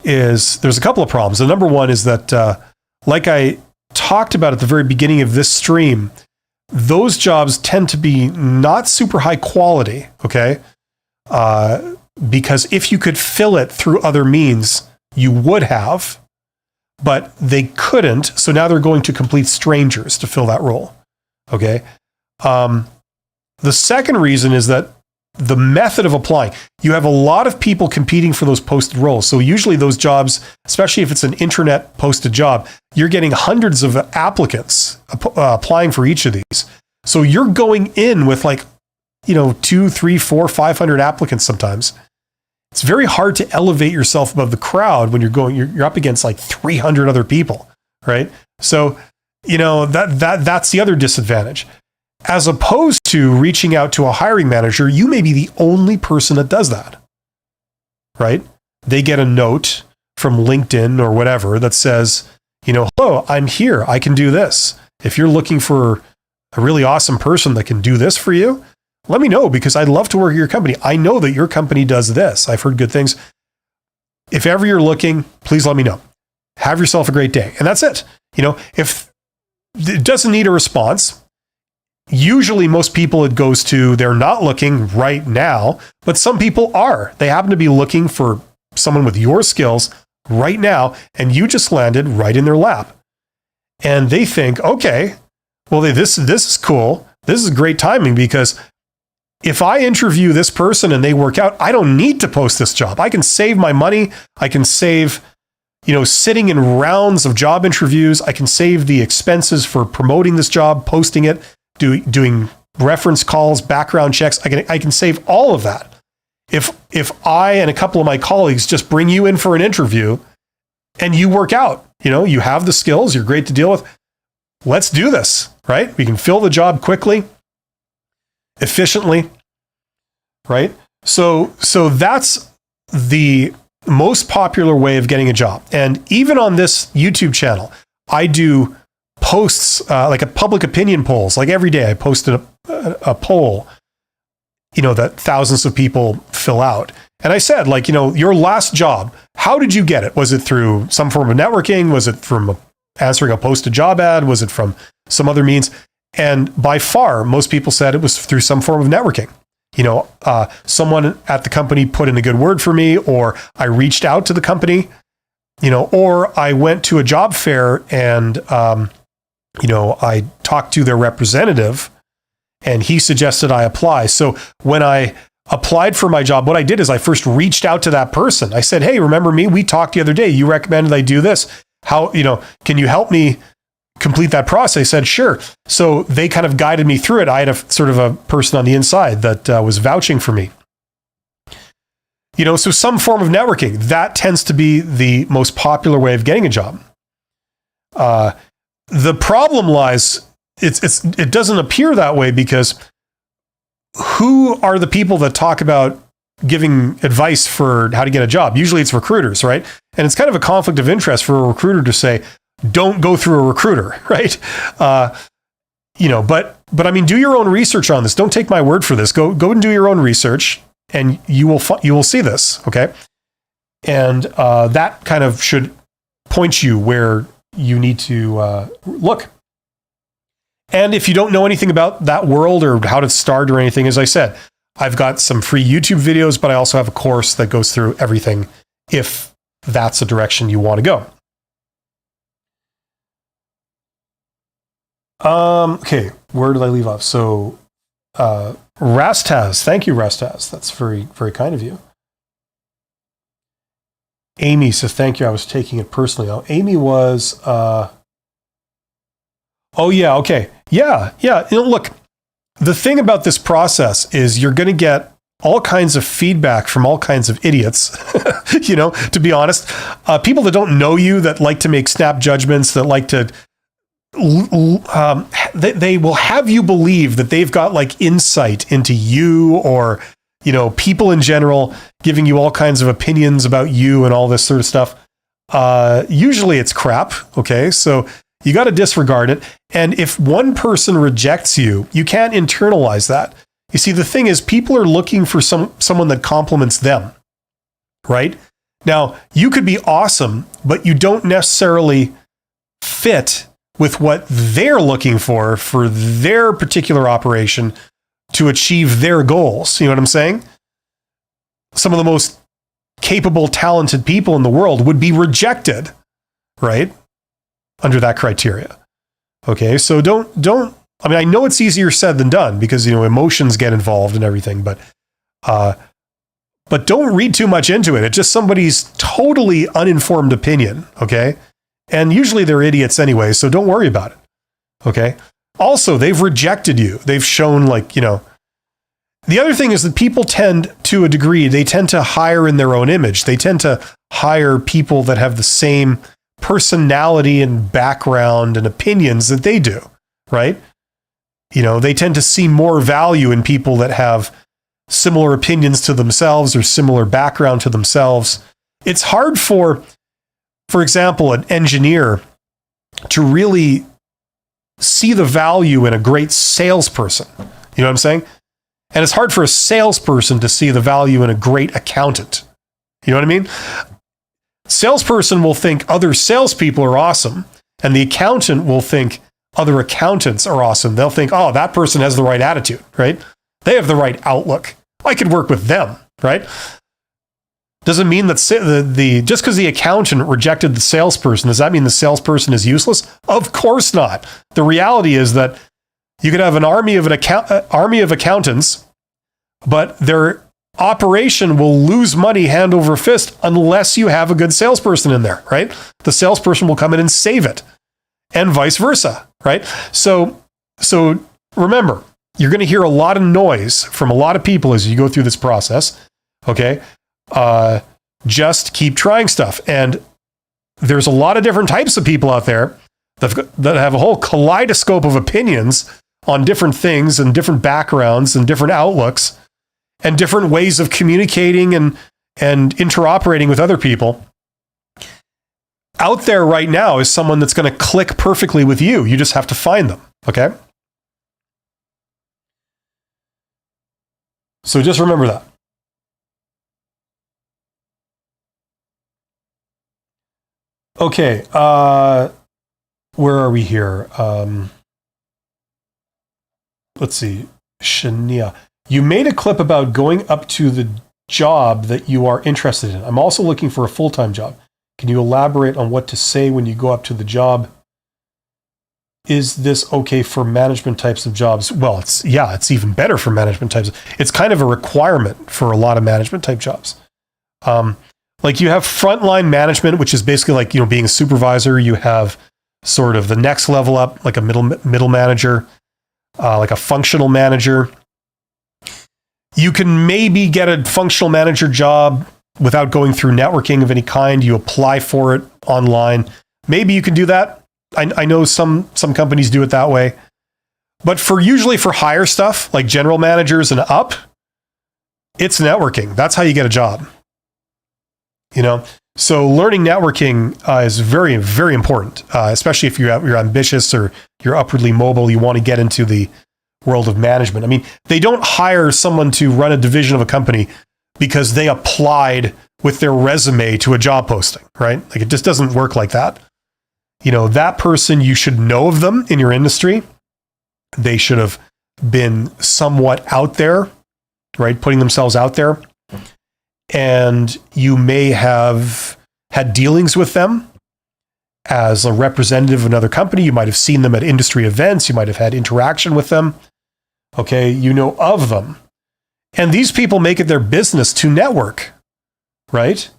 [SPEAKER 1] is there's a couple of problems. The number one is that, like I talked about at the very beginning of this stream, those jobs tend to be not super high quality, okay? Because if you could fill it through other means, you would have, but they couldn't. So now they're going to complete strangers to fill that role, okay? The second reason is that the method of applying, you have a lot of people competing for those posted roles. So usually those jobs, especially if it's an internet posted job, you're getting hundreds of applicants applying for each of these. So you're going in with 2, 3, 4, 500 applicants sometimes. It's very hard to elevate yourself above the crowd when you're up against 300 other people, right? So, that's the other disadvantage. As opposed to reaching out to a hiring manager, you may be the only person that does that, right? They get a note from LinkedIn or whatever that says, hello, I'm here. I can do this. If you're looking for a really awesome person that can do this for you, let me know because I'd love to work at your company. I know that your company does this. I've heard good things. If ever you're looking, please let me know. Have yourself a great day. And that's it. If it doesn't need a response, usually most people it goes to, they're not looking right now, but some people are. They happen to be looking for someone with your skills right now, and you just landed right in their lap. And they think, okay, well, this is cool. This is great timing, because if I interview this person and they work out, I don't need to post this job. I can save my money. I can save, sitting in rounds of job interviews. I can save the expenses for promoting this job, posting it, doing reference calls, background checks. I can save all of that. If I and a couple of my colleagues just bring you in for an interview and you work out, you have the skills, you're great to deal with. Let's do this, right? We can fill the job quickly, efficiently, right? So that's the most popular way of getting a job. And even on this YouTube channel, I do posts, like a public opinion polls. Like every day I posted a poll, that thousands of people fill out. And I said, your last job, how did you get it? Was it through some form of networking? Was it from answering a posted job ad? Was it from some other means? And by far, most people said it was through some form of networking. Someone at the company put in a good word for me, or I reached out to the company, or I went to a job fair and, I talked to their representative and he suggested I apply. So when I applied for my job, what I did is I first reached out to that person. I said, hey, remember me? We talked the other day. You recommended I do this. How, can you help me complete that process? I said, sure. So they kind of guided me through it. I had a sort of a person on the inside that was vouching for me. So some form of networking, that tends to be the most popular way of getting a job. The problem lies, it doesn't appear that way, because who are the people that talk about giving advice for how to get a job? Usually it's recruiters, right? And it's kind of a conflict of interest for a recruiter to say, don't go through a recruiter, right? But I mean, do your own research on this. Don't take my word for this. Go and do your own research, and you will see this, okay? And that kind of should point you where you need to look. And if you don't know anything about that world or how to start or anything, as I said, I've got some free YouTube videos, but I also have a course that goes through everything if that's the direction you want to go. Okay, where did I leave off? So, Rastaz, thank you, Rastaz. That's very, very kind of you. Amy says, thank you. I was taking it personally. Oh, Amy was, oh yeah, okay. Yeah. Look, the thing about this process is you're going to get all kinds of feedback from all kinds of idiots, to be honest. People that don't know you, that like to make snap judgments, that like to, they will have you believe that they've got insight into you, or, people in general giving you all kinds of opinions about you and all this sort of stuff. Usually it's crap. Okay. So you got to disregard it. And if one person rejects you, you can't internalize that. You see, the thing is, people are looking for someone that compliments them, right? Now, you could be awesome, but you don't necessarily fit with what they're looking for their particular operation to achieve their goals. You know what I'm saying? Some of the most capable, talented people in the world would be rejected, right? Under that criteria. Okay, so don't, I mean, I know it's easier said than done because, emotions get involved and everything, but don't read too much into it. It's just somebody's totally uninformed opinion, okay? And usually they're idiots anyway, so don't worry about it, okay? Also, they've rejected you. They've shown the other thing is that people tend, to a degree, they tend to hire in their own image. They tend to hire people that have the same personality and background and opinions that they do, right? They tend to see more value in people that have similar opinions to themselves or similar background to themselves. It's hard for example, an engineer to really see the value in a great salesperson. You know what I'm saying? And it's hard for a salesperson to see the value in a great accountant. You know what I mean? Salesperson will think other salespeople are awesome, and the accountant will think other accountants are awesome. They'll think, oh, that person has the right attitude, right? They have the right outlook. I could work with them, right? Doesn't mean that just because the accountant rejected the salesperson, does that mean the salesperson is useless? Of course not. The reality is that you could have an army of accountants, but their operation will lose money hand over fist unless you have a good salesperson in there, right? The salesperson will come in and save it, and vice versa, right? So remember, you're going to hear a lot of noise from a lot of people as you go through this process, okay? Just keep trying stuff. And there's a lot of different types of people out there that have a whole kaleidoscope of opinions on different things and different backgrounds and different outlooks and different ways of communicating and interoperating with other people. Out there right now is someone that's going to click perfectly with you. You just have to find them, okay? So just remember that. Okay, where are we here? Let's see. Shania, you made a clip about going up to the job that you are interested in. I'm also looking for a full-time job. Can you elaborate on what to say when you go up to the job? Is this okay for management types of jobs? Well, it's even better for management types. It's kind of a requirement for a lot of management type jobs. Like you have frontline management, which is basically like, being a supervisor. You have sort of the next level up, like a middle manager, like a functional manager. You can maybe get a functional manager job without going through networking of any kind. You apply for it online. Maybe you can do that. I know some companies do it that way. But usually for higher stuff, like general managers and up, it's networking. That's how you get a job. So learning networking is very, very important, especially if you're ambitious or you're upwardly mobile, you want to get into the world of management. I mean, they don't hire someone to run a division of a company because they applied with their resume to a job posting, right? Like it just doesn't work like that. That person, you should know of them in your industry. They should have been somewhat out there, right? Putting themselves out there. And you may have had dealings with them as a representative of another company. You might have seen them at industry events. You might have had interaction with them. Okay, you know of them. And these people make it their business to network, right?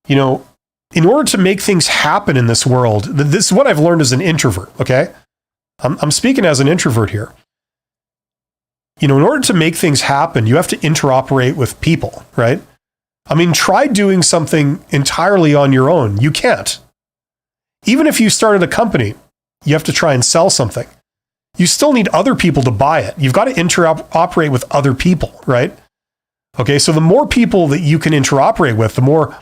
[SPEAKER 1] In order to make things happen in this world, this is what I've learned as an introvert, okay? I'm speaking as an introvert here. In order to make things happen, you have to interoperate with people, right? I mean, try doing something entirely on your own. You can't. Even if you started a company, you have to try and sell something. You still need other people to buy it. You've got to interoperate with other people, right? Okay, so the more people that you can interoperate with, the more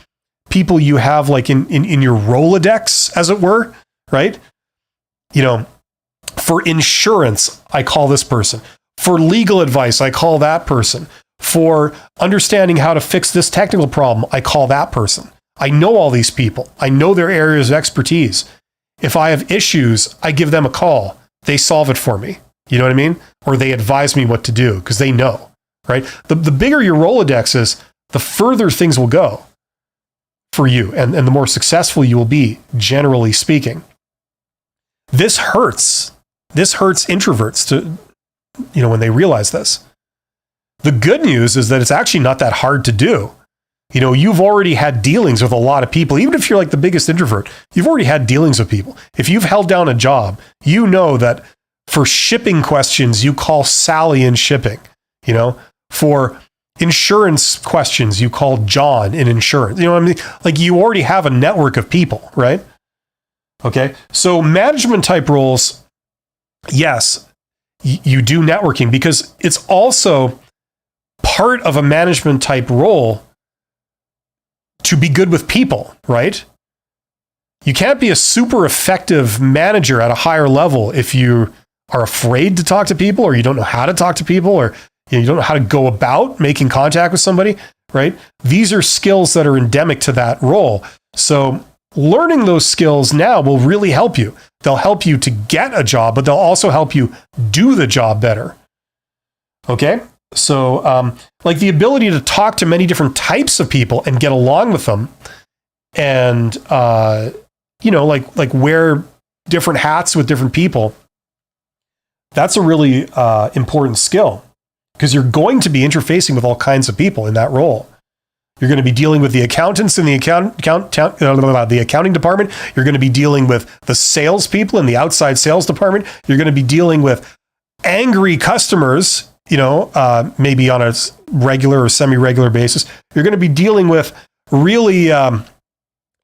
[SPEAKER 1] people you have like in your Rolodex, as it were, right? For insurance, I call this person. For legal advice, I call that person. For understanding how to fix this technical problem, I call that person. I know all these people. I know their areas of expertise. If I have issues, I give them a call. They solve it for me. You know what I mean? Or they advise me what to do because they know, right? The bigger your Rolodex is, the further things will go for you and the more successful you will be, generally speaking. This hurts. This hurts introverts to, when they realize this. The good news is that it's actually not that hard to do. You've already had dealings with a lot of people. Even if you're like the biggest introvert, you've already had dealings with people. If you've held down a job, you know that for shipping questions, you call Sally in shipping. For insurance questions, you call John in insurance. You know what I mean? Like you already have a network of people, right? Okay. So management type roles, yes, you do networking because it's also part of a management type role to be good with people, right? You can't be a super effective manager at a higher level if you are afraid to talk to people, or you don't know how to talk to people, or you don't know how to go about making contact with somebody, right? These are skills that are endemic to that role. So learning those skills now will really help you. They'll help you to get a job, but they'll also help you do the job better. Okay? So, like the ability to talk to many different types of people and get along with them, and, like wear different hats with different people, that's a really important skill, because you're going to be interfacing with all kinds of people in that role. You're going to be dealing with the accountants in the the accounting department. You're going to be dealing with the salespeople in the outside sales department. You're going to be dealing with angry customers, maybe on a regular or semi-regular basis. You're going to be dealing with really,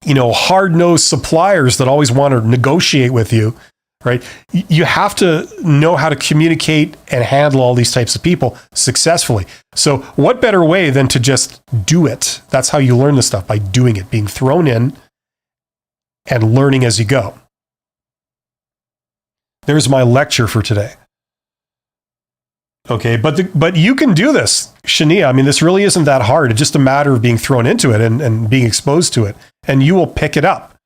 [SPEAKER 1] hard-nosed suppliers that always want to negotiate with you, right? You have to know how to communicate and handle all these types of people successfully. So what better way than to just do it? That's how you learn this stuff, by doing it, being thrown in and learning as you go. There's my lecture for today. Okay, but you can do this, Shania. I mean, this really isn't that hard. It's just a matter of being thrown into it and being exposed to it, and you will pick it up.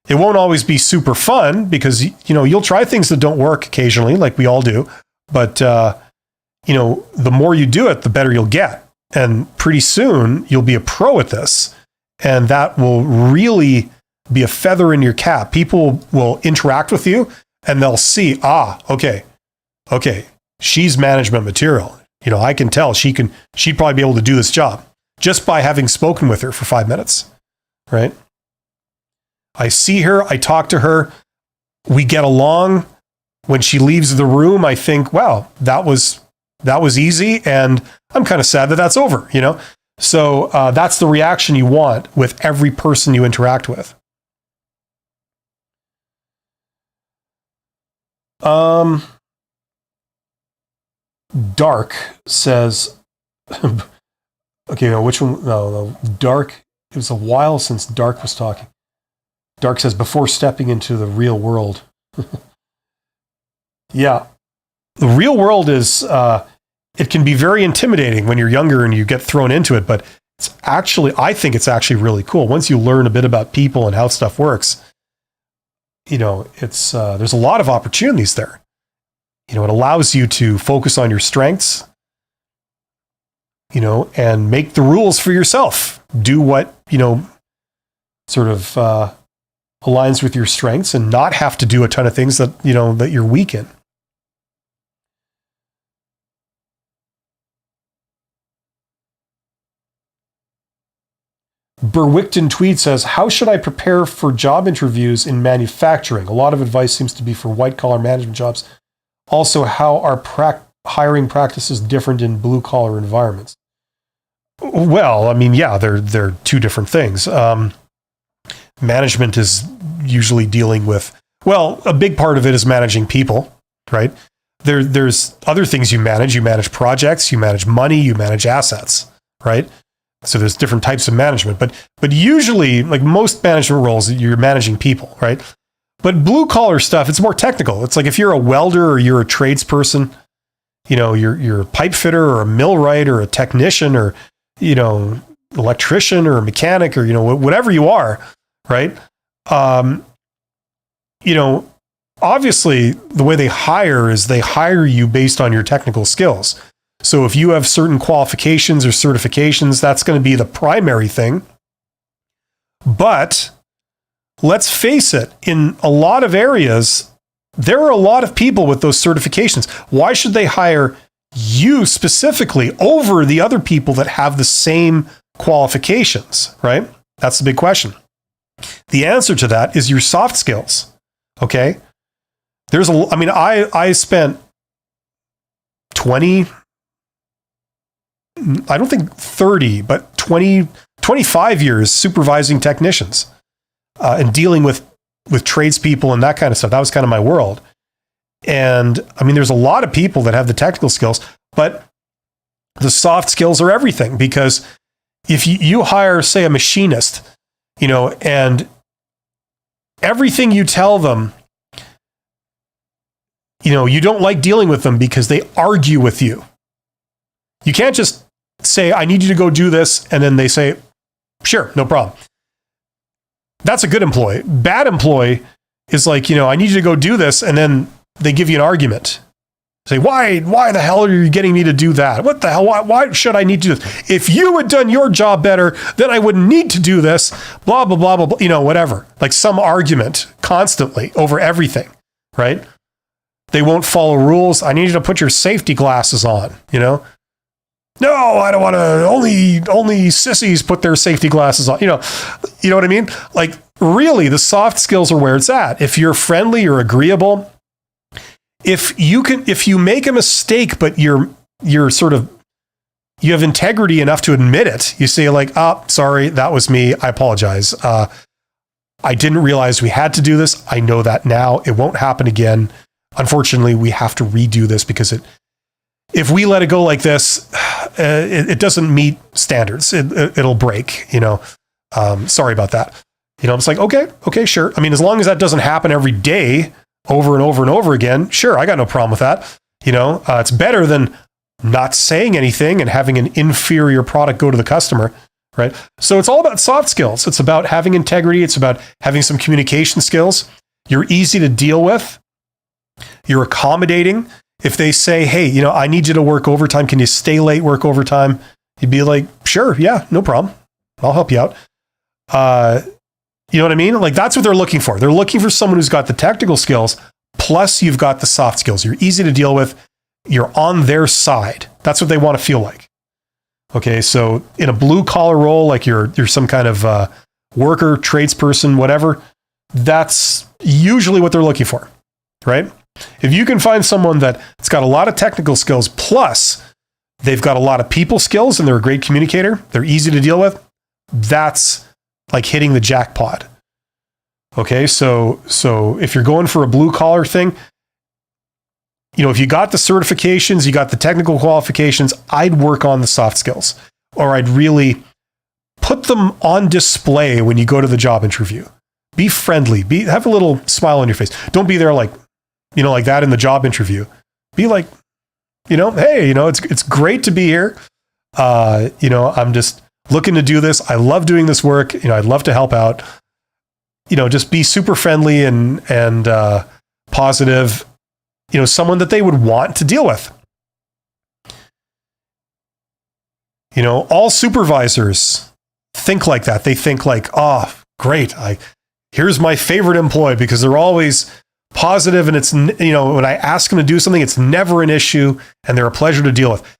[SPEAKER 1] It won't always be super fun, because, you'll try things that don't work occasionally, like we all do. But, the more you do it, the better you'll get. And pretty soon you'll be a pro at this. And that will really be a feather in your cap. People will interact with you and they'll see, okay, she's management material. I can tell she'd probably be able to do this job just by having spoken with her for 5 minutes, right? I see her, I talk to her, we get along. When she leaves the room, I think, wow, that was easy, and I'm kind of sad that that's over, So that's the reaction you want with every person you interact with. Dark says, okay, which one? No, Dark. It was a while since Dark was talking. Dark says, before stepping into the real world. Yeah. The real world is, it can be very intimidating when you're younger and you get thrown into it, but I think it's actually really cool. Once you learn a bit about people and how stuff works, there's a lot of opportunities there. It allows you to focus on your strengths, and make the rules for yourself. Do what, sort of, aligns with your strengths, and not have to do a ton of things that, that you're weak in. Berwickton Tweed says, how should I prepare for job interviews in manufacturing? A lot of advice seems to be for white-collar management jobs. Also, how are hiring practices different in blue-collar environments? Well, I mean, yeah, they're two different things. Management is usually dealing with, a big part of it is managing people, right? There's other things you manage. You manage projects, you manage money, you manage assets, right? So there's different types of management, but usually, like most management roles, you're managing people, right? But blue collar stuff, it's more technical. It's like if you're a welder or you're a tradesperson, you're a pipe fitter or a millwright or a technician or, electrician or a mechanic or, whatever you are, right? Obviously the way they hire is they hire you based on your technical skills. So if you have certain qualifications or certifications, that's going to be the primary thing. But let's face it, in a lot of areas, there are a lot of people with those certifications. Why should they hire you specifically over the other people that have the same qualifications, right? That's the big question. The answer to that is your soft skills. Okay. I spent 20, I don't think 30, but 25 years supervising technicians and dealing with tradespeople and that kind of stuff. That was kind of my world. And there's a lot of people that have the technical skills, but the soft skills are everything, because if you hire, say, a machinist, and everything you tell them, you don't like dealing with them because they argue with you. You can't just say, I need you to go do this, and then they say, sure, no problem. That's a good employee. Bad employee is like, I need you to go do this. And then they give you an argument. Say, why the hell are you getting me to do that? What the hell? Why should I need to do this? If you had done your job better, then I wouldn't need to do this. Blah, blah, blah, blah, blah. Whatever. Like some argument constantly over everything, right? They won't follow rules. I need you to put your safety glasses on, No, I don't want to. Only sissies put their safety glasses on. You know what I mean? Like really, the soft skills are where it's at. If you're friendly, you're agreeable. If you make a mistake, but you're sort of, you have integrity enough to admit it. You say like, sorry, that was me. I apologize. I didn't realize we had to do this. I know that now. It won't happen again. Unfortunately, we have to redo this because if we let it go like this, it doesn't meet standards. It'll break, sorry about that. It's like, okay, sure. I mean, as long as that doesn't happen every day, over and over and over again, sure, I got no problem with that. It's better than not saying anything and having an inferior product go to the customer, right? So it's all about soft skills. It's about having integrity. It's about having some communication skills. You're easy to deal with. You're accommodating. If they say, hey, I need you to work overtime. Can you stay late, work overtime? You'd be like, sure, yeah, no problem. I'll help you out. You know what I mean? Like that's what they're looking for. They're looking for someone who's got the technical skills, plus you've got the soft skills. You're easy to deal with. You're on their side. That's what they want to feel like. Okay, so in a blue collar role, like you're some kind of worker, tradesperson, whatever, that's usually what they're looking for, right? If you can find someone that's got a lot of technical skills, plus they've got a lot of people skills and they're a great communicator, they're easy to deal with, that's like hitting the jackpot. Okay, so if you're going for a blue collar thing, if you got the certifications, you got the technical qualifications, I'd work on the soft skills, or I'd really put them on display when you go to the job interview. Be friendly, have a little smile on your face. Don't be there like, like that in the job interview. Be like, hey, it's great to be here. I'm just looking to do this. I love doing this work. I'd love to help out. Just be super friendly and positive. Someone that they would want to deal with. All supervisors think like that. They think like, oh, great. Here's my favorite employee because they're always positive and it's, when I ask them to do something, it's never an issue and they're a pleasure to deal with.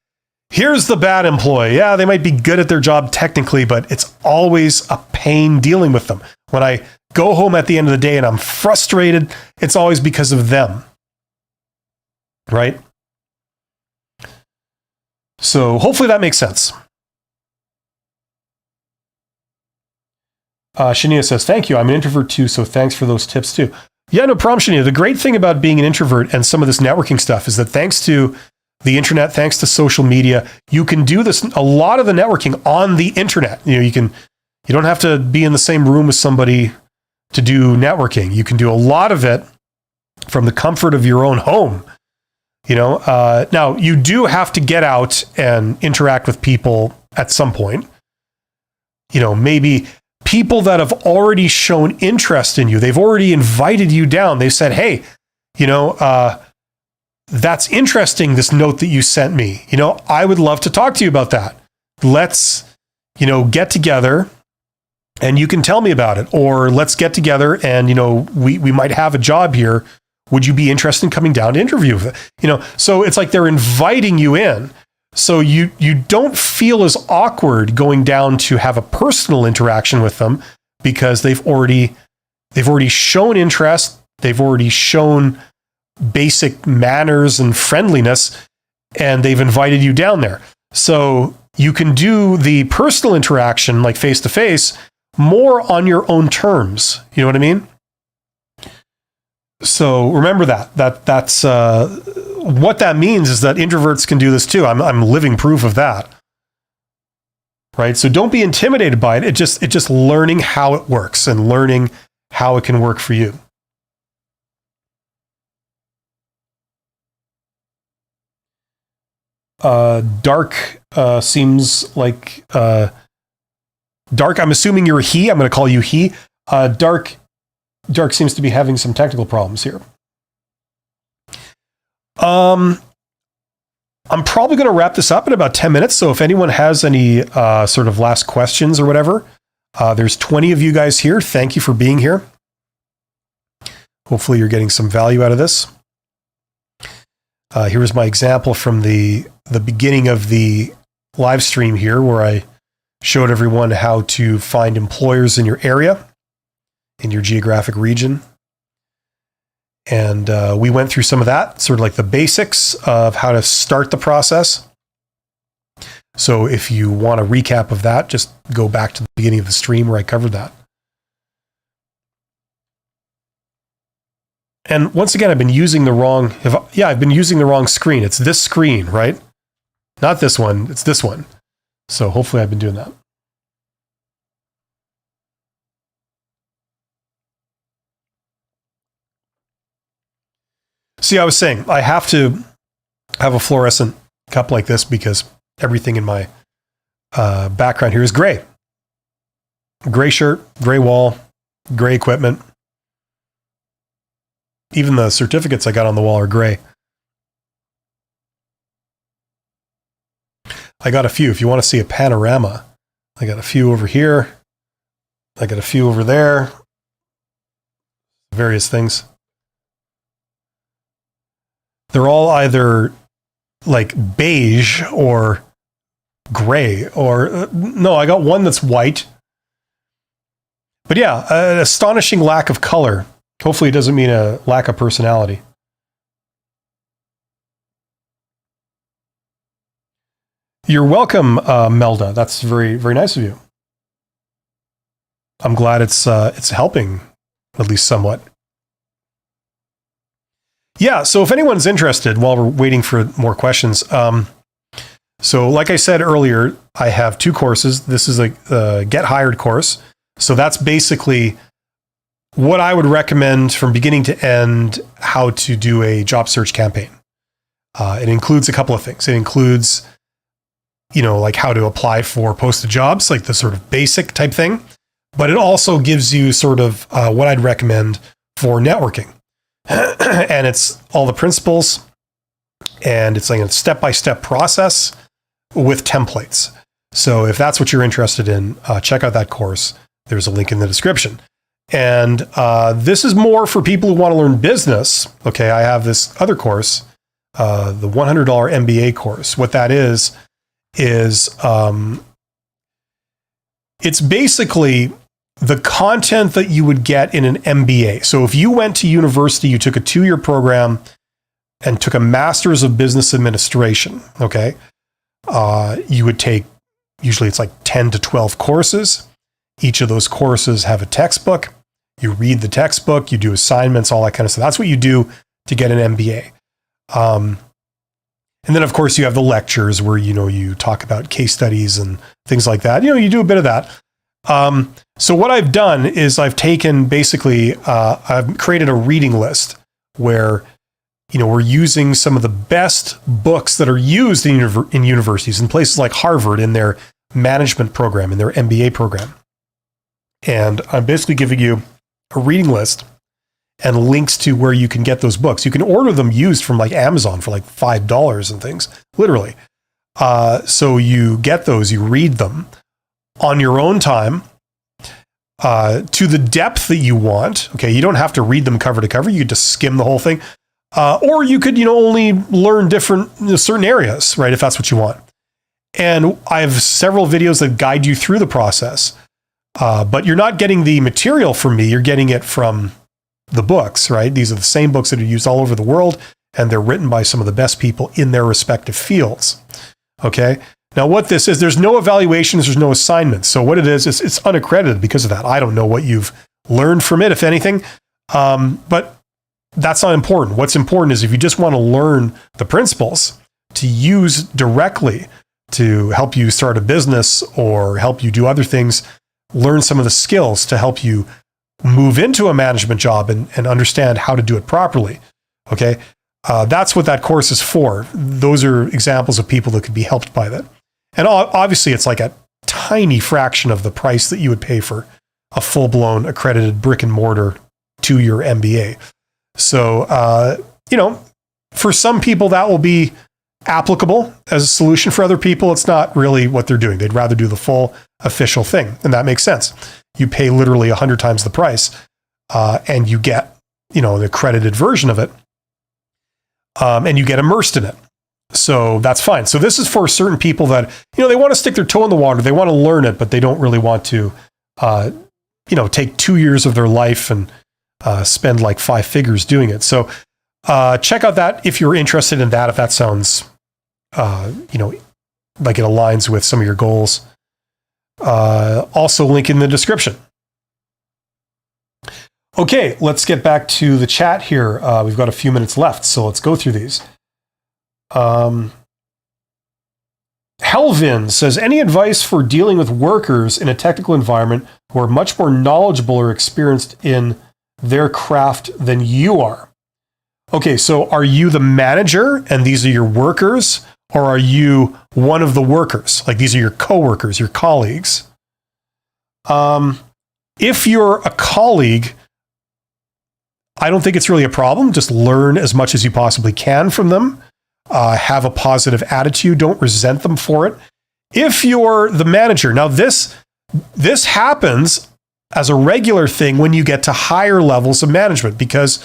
[SPEAKER 1] Here's the bad employee. Yeah, they might be good at their job technically, but it's always a pain dealing with them. When I go home at the end of the day and I'm frustrated, it's always because of them. Right? So hopefully that makes sense. Shania says, thank you. I'm an introvert too, so thanks for those tips too. Yeah, no problem, Shania. The great thing about being an introvert and some of this networking stuff is that thanks to the internet, thanks to social media, you can do a lot of the networking on the internet. You don't have to be in the same room with somebody to do networking. You can do a lot of it from the comfort of your own home. Now you do have to get out and interact with people at some point. Maybe people that have already shown interest in you, they've already invited you down. They said, hey, that's interesting, this note that you sent me. I would love to talk to you about that. Let's, get together and you can tell me about it. Or let's get together and, we might have a job here. Would you be interested in coming down to interview? So it's like they're inviting you in. So you don't feel as awkward going down to have a personal interaction with them because they've already shown interest. They've already shown basic manners and friendliness, and they've invited you down there. So you can do the personal interaction, like face to face, more on your own terms. You know what I mean? So remember that's what that means is that introverts can do this too. I'm living proof of that. Right? So don't be intimidated by it. It's just learning how it works and learning how it can work for you. Dark seems like Dark. I'm assuming you're a he. I'm going to call you he. Dark seems to be having some technical problems here. I'm probably going to wrap this up in about 10 minutes. So if anyone has any sort of last questions or whatever, there's 20 of you guys here. Thank you for being here. Hopefully you're getting some value out of this. Here's my example from the beginning of the live stream here, where I showed everyone how to find employers in your area, in your geographic region. And we went through some of that, sort of like the basics of how to start the process. So if you want a recap of that, just go back to the beginning of the stream where I covered that. And once again, I've been using the wrong screen. It's this screen, right? Not this one, it's this one. So hopefully I've been doing that. See, I was saying, I have to have a fluorescent cup like this because everything in my background here is gray. Gray shirt, gray wall, gray equipment. Even the certificates I got on the wall are gray. I got a few. If you want to see a panorama, I got a few over here. I got a few over there. Various things. They're all either like beige or gray, or no, I got one that's white. But yeah, an astonishing lack of color. Hopefully it doesn't mean a lack of personality. You're welcome, Melda. That's very, very nice of you. I'm glad it's helping, at least somewhat. Yeah, so if anyone's interested, while we're waiting for more questions, so like I said earlier, I have 2 courses. This is a Get Hired course. So that's basically what I would recommend from beginning to end, how to do a job search campaign. It includes a couple of things. It includes, like how to apply for posted jobs, like the sort of basic type thing. But it also gives you sort of what I'd recommend for networking. And it's all the principles, and it's like a step-by-step process with templates. So if that's what you're interested in, check out that course. There's a link in the description. And this is more for people who want to learn business. Okay, I have this other course, the $100 MBA course. What that is it's basically the content that you would get in an MBA. So if you went to university, you took a 2-year program and took a master's of business administration, okay? You would take, usually it's like 10 to 12 courses. Each of those courses have a textbook. You read the textbook, you do assignments, all that kind of stuff. That's what you do to get an MBA. And then, of course, you have the lectures where, you talk about case studies and things like that. You do a bit of that. So what I've done is I've taken basically, I've created a reading list where, we're using some of the best books that are used in universities, in places like Harvard, in their management program, in their MBA program. And I'm basically giving you a reading list and links to where you can get those books. You can order them used from like Amazon for like $5 and things, literally. So you get those, you read them on your own time, to the depth that you want. Okay, you don't have to read them cover to cover. You could just skim the whole thing. Or you could, only learn different certain areas, right, if that's what you want. And I have several videos that guide you through the process. But you're not getting the material from me. You're getting it from the books, right? These are the same books that are used all over the world, and they're written by some of the best people in their respective fields. Okay. Now, what this is, there's no evaluations, there's no assignments. So what it is, it's unaccredited because of that. I don't know what you've learned from it, if anything, but that's not important. What's important is if you just want to learn the principles to use directly to help you start a business or help you do other things, learn some of the skills to help you move into a management job and understand how to do it properly. Okay. That's what that course is for. Those are examples of people that could be helped by that. And obviously it's like a tiny fraction of the price that you would pay for a full-blown accredited brick and mortar 2-year MBA. So, for some people that will be applicable as a solution. For other people, it's not really what they're doing. They'd rather do the full official thing. And that makes sense. You pay literally 100 times the price, and you get, the accredited version of it. And you get immersed in it. So that's fine. So this is for certain people that, they want to stick their toe in the water. They want to learn it, but they don't really want to, take 2 years of their life and spend like 5 figures doing it. So check out that if you're interested in that, if that sounds, like it aligns with some of your goals. Also link in the description. Okay, let's get back to the chat here. We've got a few minutes left, so let's go through these. Helvin says, any advice for dealing with workers in a technical environment who are much more knowledgeable or experienced in their craft than you are? Okay, so are you the manager and these are your workers, or are you one of the workers? Like these are your coworkers, your colleagues? If you're a colleague, I don't think it's really a problem. Just learn as much as you possibly can from them. Have a positive attitude. Don't resent them for it. If you're the manager, now this happens as a regular thing when you get to higher levels of management, because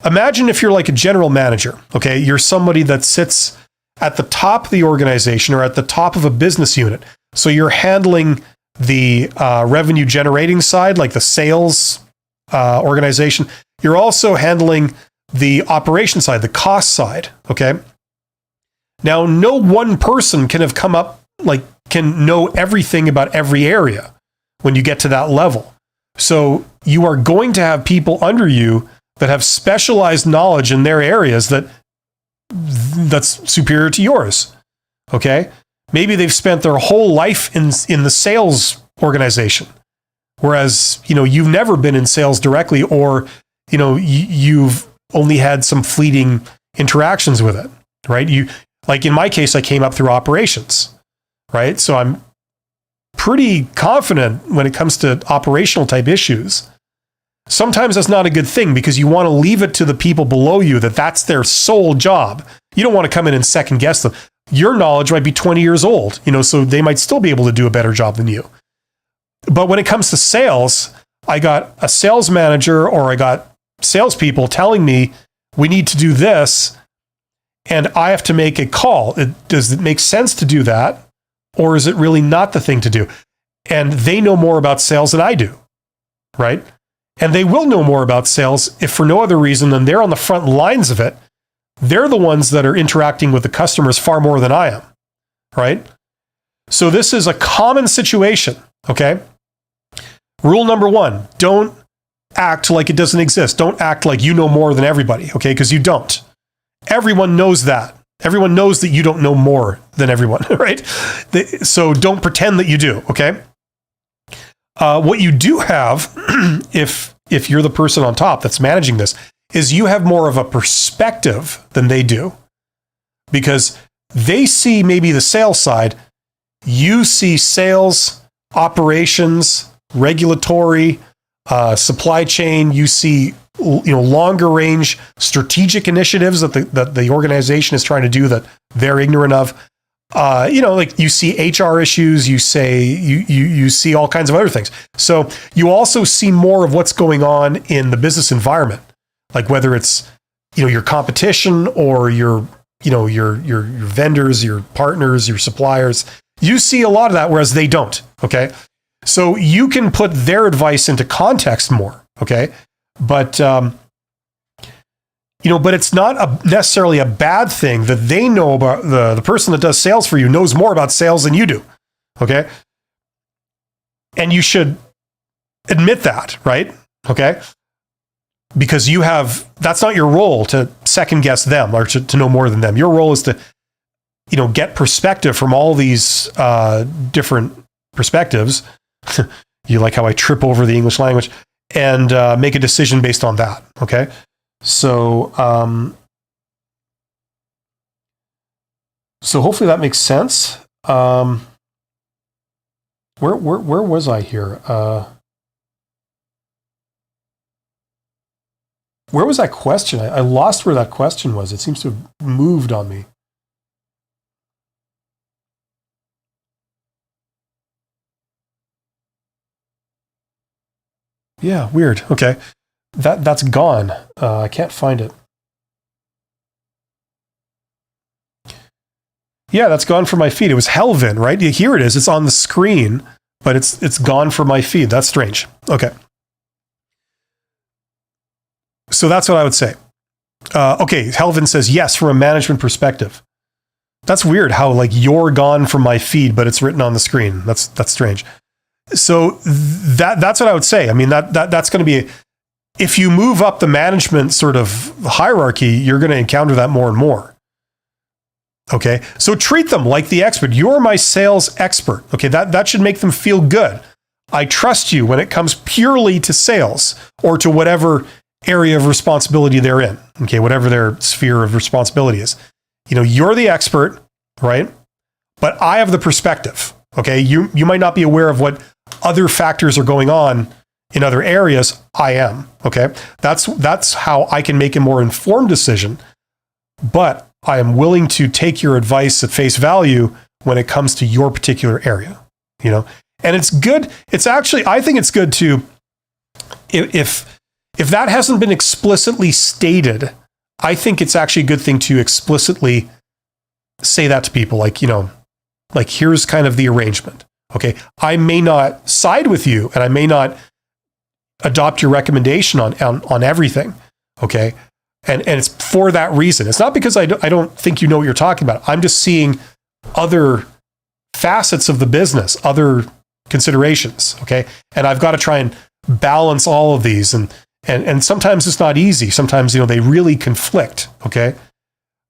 [SPEAKER 1] imagine if you're like a general manager, okay? You're somebody that sits at the top of the organization or at the top of a business unit. So you're handling the revenue generating side, like the sales organization. You're also handling the operation side, the cost side, okay? Now, no one person can have come up, can know everything about every area when you get to that level. So you are going to have people under you that have specialized knowledge in their areas that's superior to yours, okay? Maybe they've spent their whole life in the sales organization, whereas, you've never been in sales directly, or, you've only had some fleeting interactions with it, right? Like in my case, I came up through operations, right? So I'm pretty confident when it comes to operational type issues. Sometimes that's not a good thing because you want to leave it to the people below you that's their sole job. You don't want to come in and second guess them. Your knowledge might be 20 years old, so they might still be able to do a better job than you. But when it comes to sales, I got a sales manager or I got salespeople telling me we need to do this, and I have to make a call. Does it make sense to do that, or is it really not the thing to do? And they know more about sales than I do, right? And they will know more about sales if for no other reason than they're on the front lines of it. They're the ones that are interacting with the customers far more than I am, right? So this is a common situation, okay? Rule number 1, don't act like it doesn't exist. Don't act like you know more than everybody, okay? Because you don't. Everyone knows that. Everyone knows that you don't know more than everyone, right? So don't pretend that you do, okay? What you do have, if you're the person on top that's managing this, is you have more of a perspective than they do, because they see maybe the sales side. You see sales, operations, regulatory, supply chain. You see, longer range strategic initiatives that the organization is trying to do that they're ignorant of. Like you see HR issues, you see all kinds of other things. So you also see more of what's going on in the business environment, like whether it's, your competition or your vendors, your partners, your suppliers. You see a lot of that, whereas they don't. Okay. So you can put their advice into context more. Okay. But, but it's not necessarily a bad thing that they know about the person that does sales for you knows more about sales than you do. Okay. And you should admit that, right? Okay. Because that's not your role to second guess them or to know more than them. Your role is to, get perspective from all these different perspectives. You like how I trip over the English language, and make a decision based on that. Okay. So, so hopefully that makes sense. Where was I here? Where was that question? I lost where that question was. It seems to have moved on me. Yeah, weird. Okay. That's gone. I can't find it. Yeah, that's gone from my feed. It was Helvin, right? Here it is. It's on the screen, but it's gone from my feed. That's strange. Okay. So that's what I would say. Okay, Helvin says yes from a management perspective. That's weird how like you're gone from my feed, but it's written on the screen. That's strange. So that's what I would say. I mean, that's going to be, if you move up the management sort of hierarchy, you're going to encounter that more and more. Okay. So treat them like the expert. You're my sales expert. Okay. That should make them feel good. I trust you when it comes purely to sales or to whatever area of responsibility they're in. Okay. Whatever their sphere of responsibility is. You know, you're the expert, right? But I have the perspective. Okay. You might not be aware of what other factors are going on in other areas. I am. Okay. That's how I can make a more informed decision. But I am willing to take your advice at face value when it comes to your particular area, you know? And it's good. It's actually, I think it's good to, if that hasn't been explicitly stated, I think it's actually a good thing to explicitly say that to people. Like, you know, like here's kind of the arrangement. Okay. I may not side with you and I may not adopt your recommendation on everything. Okay. And it's for that reason. It's not because I don't think you know what you're talking about. I'm just seeing other facets of the business, other considerations. Okay. And I've got to try and balance all of these. And sometimes it's not easy. Sometimes, you know, they really conflict. Okay.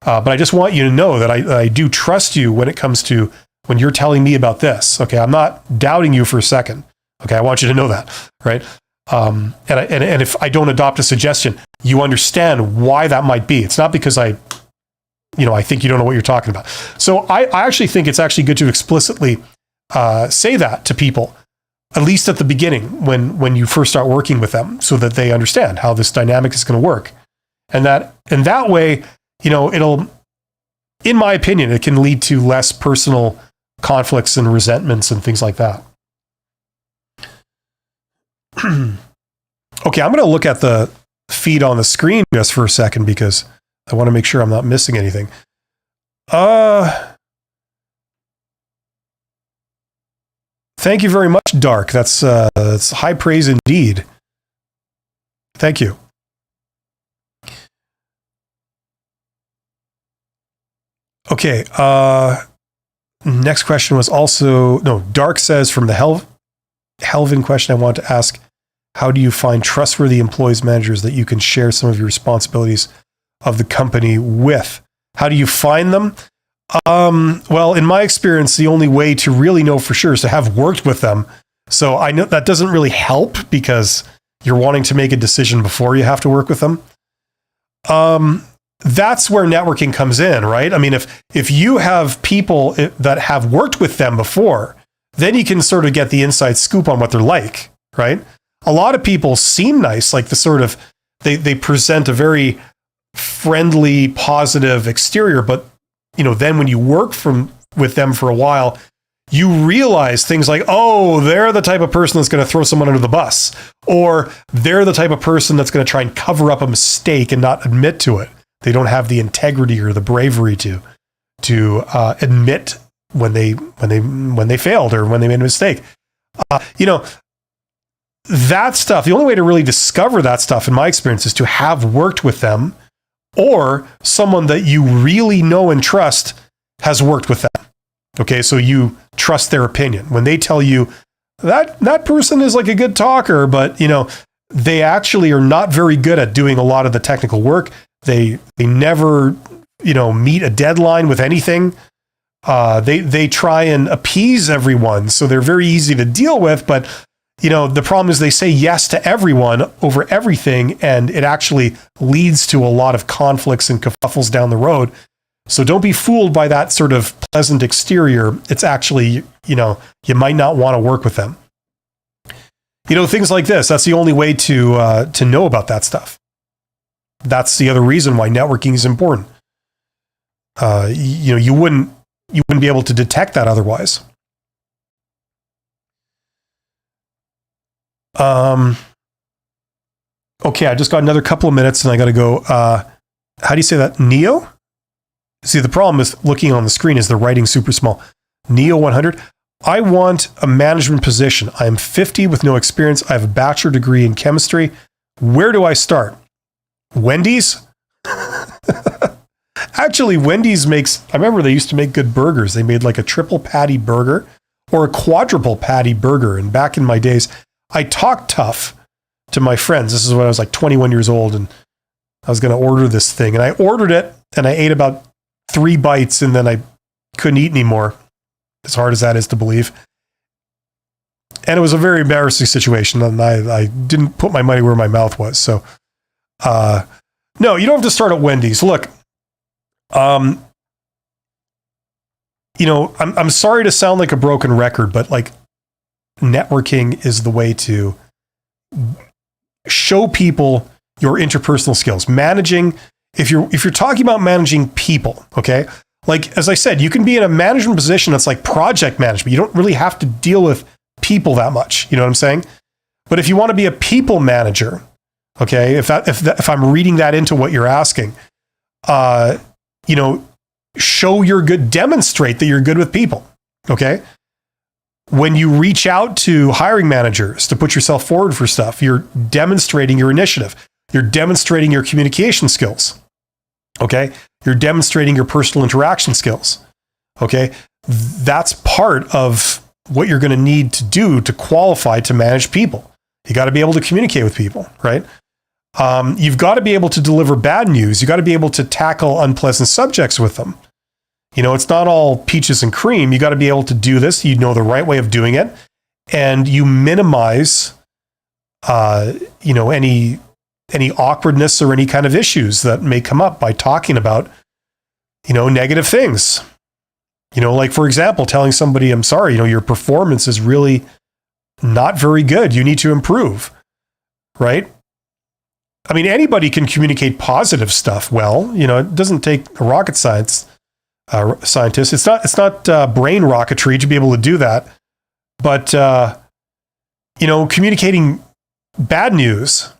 [SPEAKER 1] But I just want you to know that I do trust you when it comes to when you're telling me about this. Okay. I'm not doubting you for a second. Okay. I want you to know that. Right. And if I don't adopt a suggestion, you understand why that might be. It's not because I think you don't know what you're talking about. So I actually think it's actually good to explicitly say that to people, at least at the beginning when you first start working with them, so that they understand how this dynamic is going to work. And that way, you know, it'll, in my opinion, it can lead to less personal conflicts and resentments and things like that. Okay, I'm going to look at the feed on the screen just for a second because I want to make sure I'm not missing anything. Thank you very much, Dark. That's high praise indeed. Thank you. Okay, next question was Dark says from the Helvin question, I want to ask, how do you find trustworthy employees, managers that you can share some of your responsibilities of the company with? How do you find them? Well, in my experience, the only way to really know for sure is to have worked with them. So I know that doesn't really help because you're wanting to make a decision before you have to work with them. That's where networking comes in, right? I mean, if you have people that have worked with them before, then you can sort of get the inside scoop on what they're like, right? A lot of people seem nice, like they present a very friendly, positive exterior, but you know, then when you work with them for a while, you realize things like, oh, they're the type of person that's going to throw someone under the bus, or they're the type of person that's going to try and cover up a mistake and not admit to it. They don't have the integrity or the bravery to admit when they failed or when they made a mistake. You know, that stuff, the only way to really discover that stuff, in my experience, is to have worked with them, or someone that you really know and trust has worked with them. Okay, so you trust their opinion. When they tell you that person is like a good talker, but you know, they actually are not very good at doing a lot of the technical work. They never, you know, meet a deadline with anything. They try and appease everyone, so they're very easy to deal with, but you know, the problem is they say yes to everyone over everything, and it actually leads to a lot of conflicts and kerfuffles down the road. So don't be fooled by that sort of pleasant exterior. It's actually, you know, you might not want to work with them. You know, things like this. That's the only way to know about that stuff. That's the other reason why networking is important. You wouldn't be able to detect that otherwise. Okay, I just got another couple of minutes and I got to go. How do you say that? Neo? See, the problem is looking on the screen is the writing super small. Neo 100. I want a management position. I am 50 with no experience. I have a bachelor degree in chemistry. Where do I start? Wendy's? Actually, Wendy's makes, I remember they used to make good burgers. They made like a triple patty burger or a quadruple patty burger. And back in my days, I talked tough to my friends. This is when I was like 21 years old and I was going to order this thing. And I ordered it and I ate about 3 bites and then I couldn't eat anymore, as hard as that is to believe. And it was a very embarrassing situation. And I didn't put my money where my mouth was. So, no, you don't have to start at Wendy's. Look, I'm sorry to sound like a broken record, but like networking is the way to show people your interpersonal skills. Managing, if you're talking about managing people, okay? Like, as I said, you can be in a management position that's like project management. You don't really have to deal with people that much. You know what I'm saying? But if you want to be a people manager, okay, if I'm reading that into what you're asking, show you're good, demonstrate that you're good with people. Okay. When you reach out to hiring managers to put yourself forward for stuff, you're demonstrating your initiative. You're demonstrating your communication skills. Okay. You're demonstrating your personal interaction skills. Okay. That's part of what you're going to need to do to qualify to manage people. You got to be able to communicate with people, right? You've got to be able to deliver bad news. You got to be able to tackle unpleasant subjects with them. It's not all peaches and cream. You got to be able to do this. You know the right way of doing it, and you minimize, any awkwardness or any kind of issues that may come up by talking about, negative things. Like for example, telling somebody, "I'm sorry, your performance is really not very good. You need to improve," right? I mean, anybody can communicate positive stuff well. It doesn't take a rocket scientist. It's not brain rocketry to be able to do that. But, communicating bad news,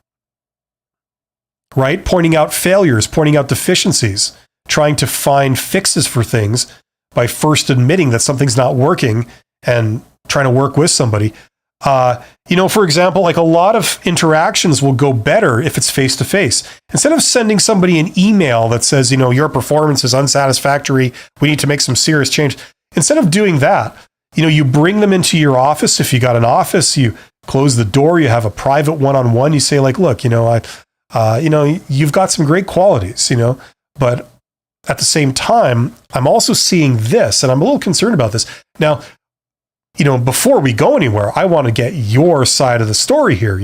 [SPEAKER 1] right? Pointing out failures, pointing out deficiencies, trying to find fixes for things by first admitting that something's not working and trying to work with somebody. For example, like a lot of interactions will go better if it's face to face. Instead of sending somebody an email that says, your performance is unsatisfactory, we need to make some serious change. Instead of doing that, you bring them into your office. If you got an office, you close the door, you have a private one-on-one. You say like, look, you've got some great qualities, but at the same time, I'm also seeing this and I'm a little concerned about this. Now, before we go anywhere, I want to get your side of the story here.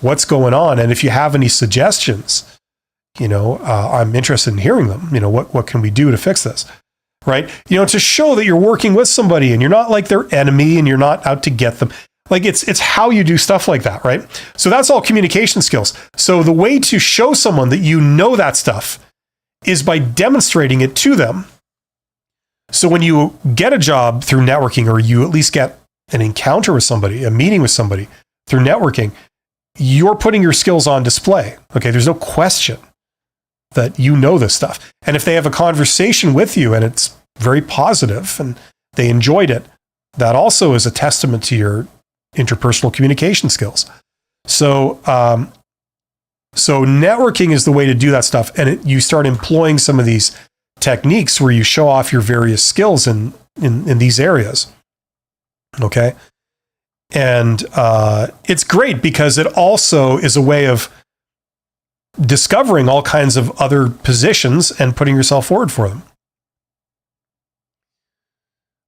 [SPEAKER 1] What's going on? And if you have any suggestions, I'm interested in hearing them. What can we do to fix this? Right? To show that you're working with somebody and you're not like their enemy and you're not out to get them. Like it's how you do stuff like that, right? So that's all communication skills. So the way to show someone that that stuff is by demonstrating it to them. So when you get a job through networking, or you at least get an encounter with somebody, a meeting with somebody through networking, you're putting your skills on display. Okay, there's no question that you know this stuff. And if they have a conversation with you and it's very positive and they enjoyed it, that also is a testament to your interpersonal communication skills. So, networking is the way to do that stuff. And you start employing some of these techniques where you show off your various skills in these areas. Okay. And it's great because it also is a way of discovering all kinds of other positions and putting yourself forward for them.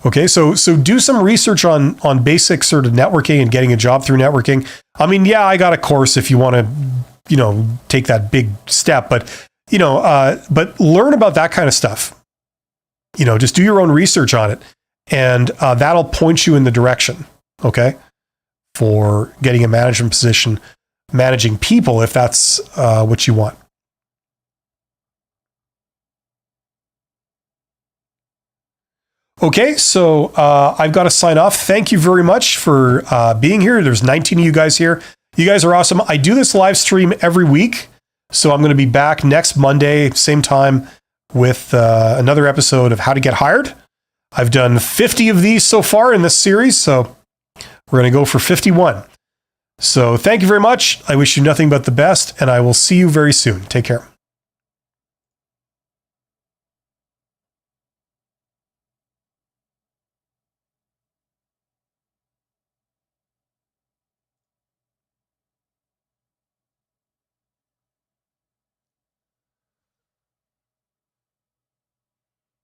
[SPEAKER 1] Okay, so do some research on basic sort of networking and getting a job through networking. I mean, yeah, I got a course if you want to, take that big step, but learn about that kind of stuff. Just do your own research on it, and that'll point you in the direction, okay, for getting a management position, managing people, if that's what you want. Okay, so I've got to sign off. Thank you very much for being here. There's 19 of you guys here. You guys are awesome. I do this live stream every week, so I'm going to be back next Monday, same time, with another episode of How to Get Hired. I've done 50 of these so far in this series, so we're going to go for 51. So thank you very much. I wish you nothing but the best, and I will see you very soon. Take care.